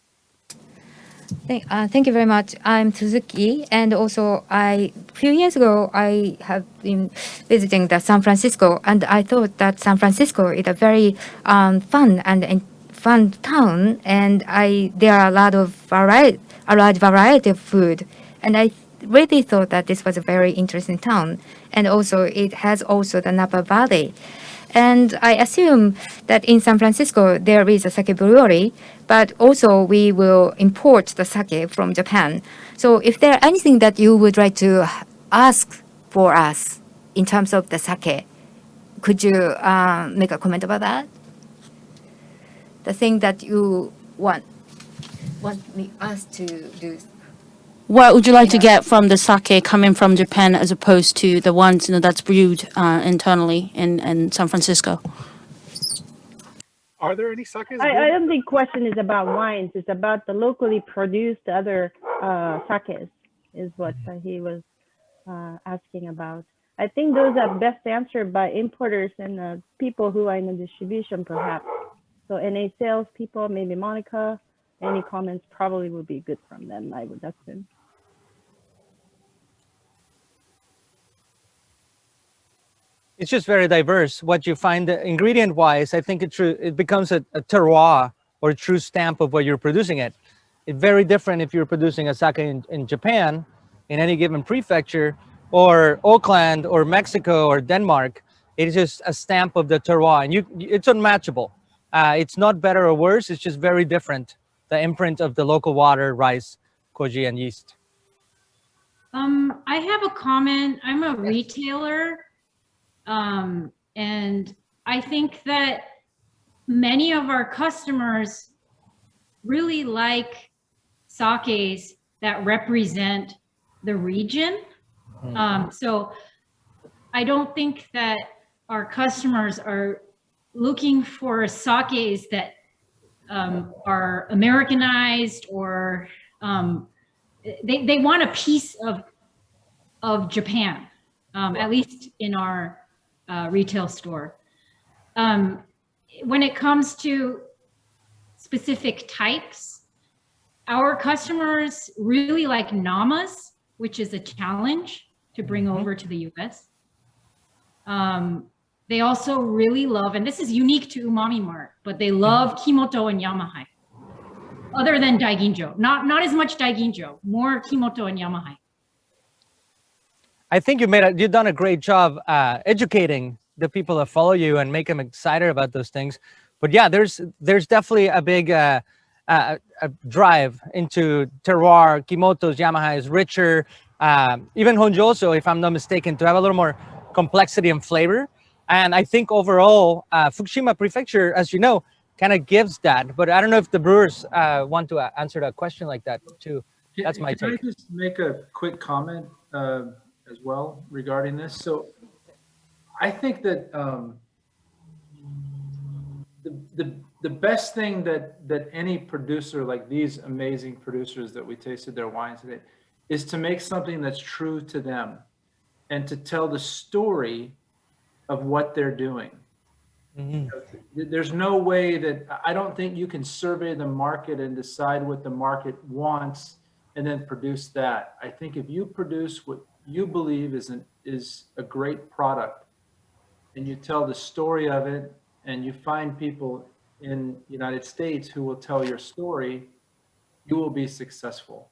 Thank you very much. I'm Suzuki, and also a few years ago I have been visiting the San Francisco, and I thought that San Francisco is a very fun town, and there are a large variety of food, and I really thought that this was a very interesting town, and also it has also the Napa Valley. And I assume that in San Francisco there is a sake brewery, but also we will import the sake from Japan. So if there anything that you would like to ask for us in terms of the sake, could you make a comment about that? The thing that you want us to do. What would you like to get from the sake coming from Japan as opposed to the ones that's brewed internally in San Francisco? Are there any sakes? I don't think question is about wines. It's about the locally produced other sakes is what he was asking about. I think those are best answered by importers and people who are in the distribution, perhaps. So NA sales people, maybe Monica, any comments probably would be good from them, I would assume. It's just very diverse. What you find ingredient-wise, I think it becomes a terroir or a true stamp of what you're producing it. It's very different if you're producing a sake in Japan, in any given prefecture, or Oakland, or Mexico, or Denmark. It is just a stamp of the terroir, and it's unmatchable. It's not better or worse. It's just very different. The imprint of the local water, rice, koji, and yeast. I have a comment. I'm a retailer. And I think that many of our customers really like sakes that represent the region. So I don't think that our customers are looking for sakes that are Americanized or they want a piece of Japan, at least in our retail store. When it comes to specific types, our customers really like namas, which is a challenge to bring over to the US. They also really love, and this is unique to Umami Mart, but they love kimoto and yamahai. Other than daiginjo, not as much daiginjo, more kimoto and yamahai. I think you've done a great job educating the people that follow you and make them excited about those things. But yeah, there's definitely a big a drive into terroir. Kimoto's Yamaha is richer. Even Honjoso, if I'm not mistaken, to have a little more complexity and flavor. And I think overall, Fukushima Prefecture, as you know, kind of gives that. But I don't know if the brewers want to answer that question like that too. That's my Can take. I just make a quick comment as well regarding this? So I think that the best thing that any producer, like these amazing producers that we tasted their wine today, is to make something that's true to them and to tell the story of what they're doing. There's no way that, I don't think you can survey the market and decide what the market wants and then produce that. I think if you produce what you believe is a great product and you tell the story of it and you find people in the United States who will tell your story, you will be successful.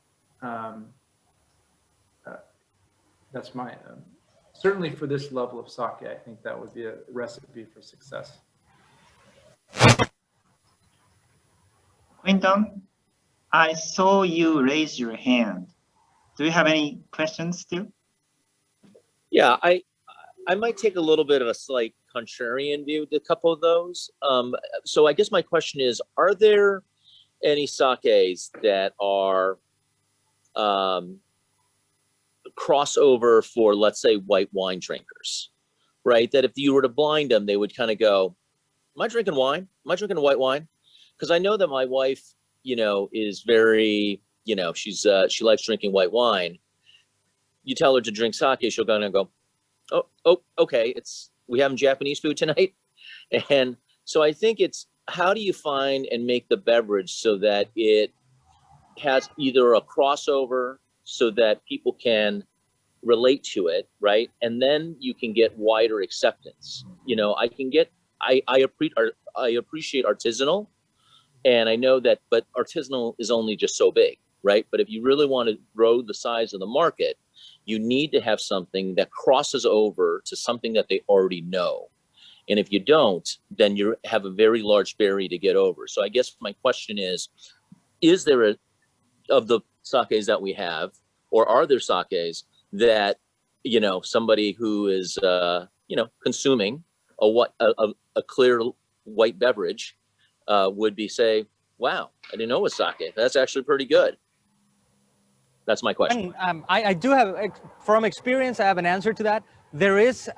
That's my, certainly for this level of sake, I think that would be a recipe for success. Quinton, I saw you raise your hand. Do you have any questions still? Yeah, I might take a little bit of a slight contrarian view to a couple of those. So I guess my question is, are there any sakes that are crossover for, let's say, white wine drinkers, right? That if you were to blind them, they would kind of go, am I drinking wine? Am I drinking white wine? Because I know that my wife, is very, she likes drinking white wine. You tell her to drink sake, she'll kind of go, oh, okay, we having Japanese food tonight. And so I think it's, how do you find and make the beverage so that it has either a crossover so that people can relate to it, right? And then you can get wider acceptance. I appreciate artisanal, and I know that, but artisanal is only just so big, right? But if you really want to grow the size of the market, you need to have something that crosses over to something that they already know. And if you don't, then you have a very large barrier to get over. So I guess my question is there of the sakes that we have, or are there sakes that, somebody who is, consuming a clear white beverage would say, wow, I didn't know it was sake. That's actually pretty good. That's my question. And, I do have, from experience, I have an answer to that. There is,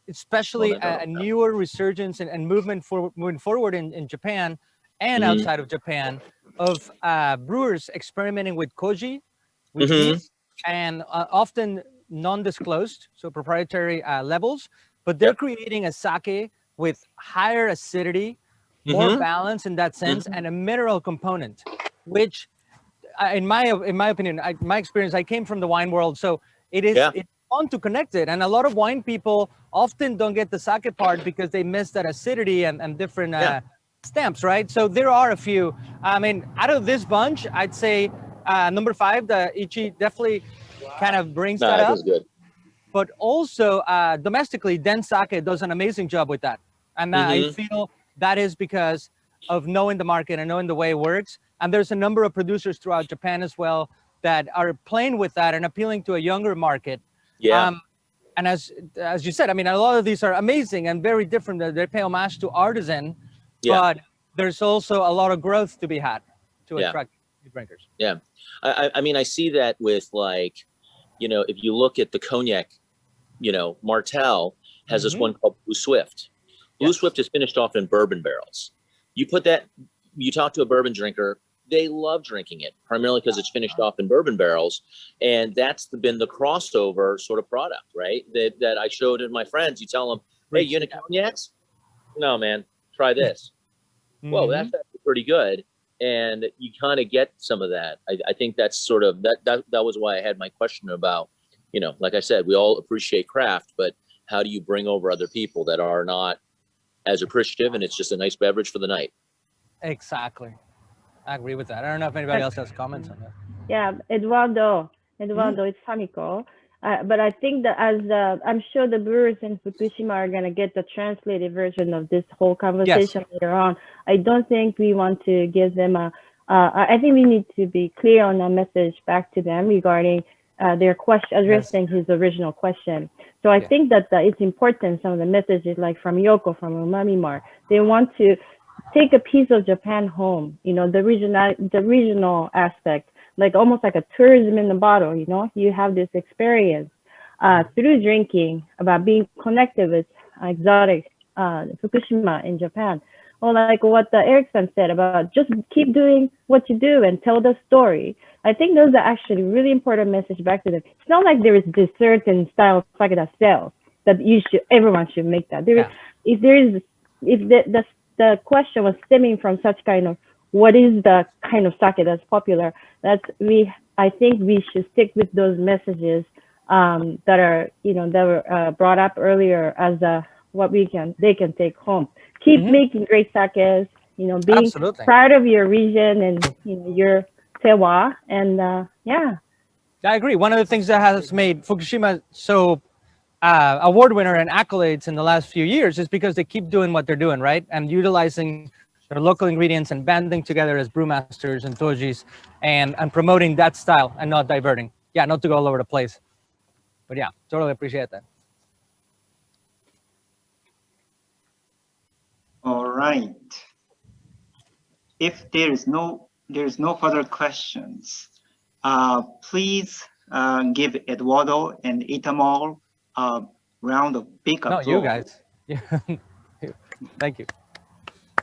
especially a newer resurgence and moving forward in Japan and outside of Japan of brewers experimenting with koji, with yeast, and often non-disclosed, so proprietary levels, but they're creating a sake with higher acidity, more balance in that sense, and a mineral component, which in my opinion, my experience, I came from the wine world, so it's fun to connect it. And a lot of wine people often don't get the sake part because they miss that acidity and different stamps, right? So there are a few. I mean, out of this bunch, I'd say number 5, the Ichi, definitely kind of brings that up. That's good. But also domestically, Den Sake does an amazing job with that. And I feel that is because of knowing the market and knowing the way it works. And there's a number of producers throughout Japan as well that are playing with that and appealing to a younger market. Yeah. And as you said, I mean, a lot of these are amazing and very different. They pay homage to artisan, but there's also a lot of growth to be had to attract new drinkers. Yeah. I mean, I see that with, like, if you look at the cognac, Martell has this one called Blue Swift. Blue Swift is finished off in bourbon barrels. You talk to a bourbon drinker, they love drinking it, primarily because it's finished off in bourbon barrels. And that's been the crossover sort of product, right? That I showed to my friends. You tell them, hey, you into cognacs? No, man, try this. Whoa, that's actually pretty good. And you kind of get some of that. I think that's sort of, that was why I had my question about, like I said, we all appreciate craft, but how do you bring over other people that are not as appreciative and it's just a nice beverage for the night? Exactly. I agree with that. I don't know if anybody else has comments on that. Yeah, Eduardo, it's Famiko. But I think that I'm sure the brewers in Fukushima are going to get the translated version of this whole conversation later on. I don't think we want to give them I think we need to be clear on a message back to them regarding their question, addressing his original question. So I think that it's important, some of the messages like from Yoko, from Umami-Mar, they want to take a piece of Japan home, the regional aspect, like almost like a tourism in the bottle, you have this experience through drinking about being connected with exotic Fukushima in Japan. Or like what Erickson said about just keep doing what you do and tell the story. I think those are actually really important message back to them. It's not like there is this certain style of sake that sells that everyone should make that. If the question was stemming from such kind of what is the kind of sake that's popular, I think we should stick with those messages that are that were brought up earlier as what they can take home. Keep making great sakes, being proud of your region and your tewa, and yeah. I agree. One of the things that has made Fukushima so award winner and accolades in the last few years is because they keep doing what they're doing, right? And utilizing their local ingredients and banding together as brewmasters and dojis and promoting that style and not diverting. Yeah, not to go all over the place. But yeah, totally appreciate that. All right. If there is no further questions, please give Eduardo and Itamar a round of big applause. No, you guys. Yeah. Thank you.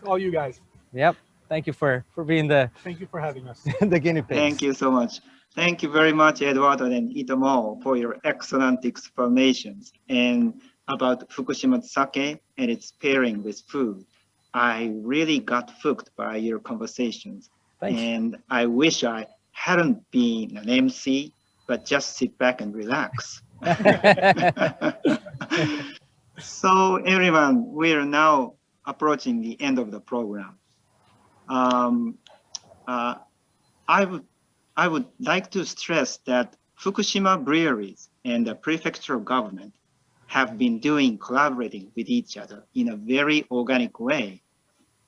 All you guys. Yep. Thank you for being Thank you for having us. the guinea pigs. Thank you so much. Thank you very much, Eduardo and Itamar, for your excellent explanations and about Fukushima's sake and its pairing with food. I really got hooked by your conversations. And I wish I hadn't been an MC, but just sit back and relax. So everyone, we're now approaching the end of the program. I would like to stress that Fukushima Breweries and the prefectural government have been collaborating with each other in a very organic way.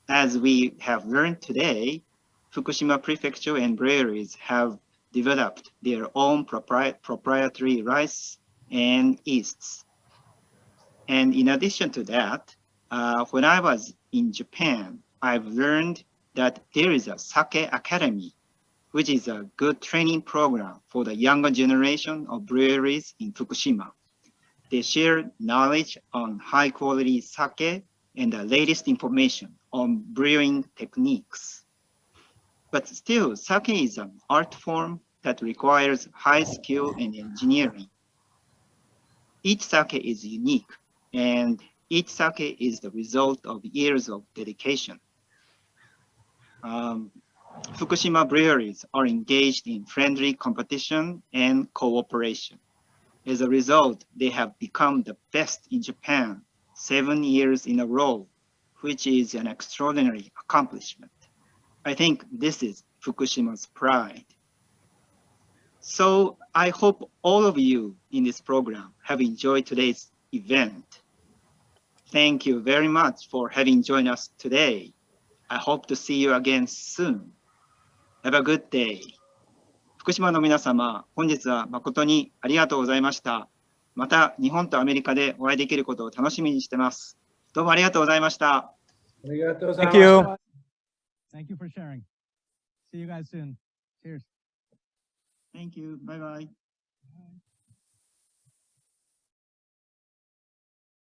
As we have learned today, Fukushima Prefecture and breweries have developed their own proprietary rice and yeasts. And in addition to that, when I was in Japan, I've learned that there is a Sake Academy, which is a good training program for the younger generation of breweries in Fukushima. They share knowledge on high quality sake and the latest information on brewing techniques. But still, sake is an art form that requires high skill and engineering. Each sake is unique, and each sake is the result of years of dedication. Fukushima breweries are engaged in friendly competition and cooperation. As a result, they have become the best in Japan 7 years in a row, which is an extraordinary accomplishment. I think this is Fukushima's pride. So I hope all of you in this program have enjoyed today's event. Thank you very much for having joined us today. I hope to see you again soon. Have a good day. 福島の皆様、本日は誠にありがとうございました。また日本とアメリカでお会いできることを楽しみにしています。どうもありがとうございました。ありがとうございま Thank した。 you. Thank you for sharing. See you guys soon. Cheers. Thank you. Bye bye.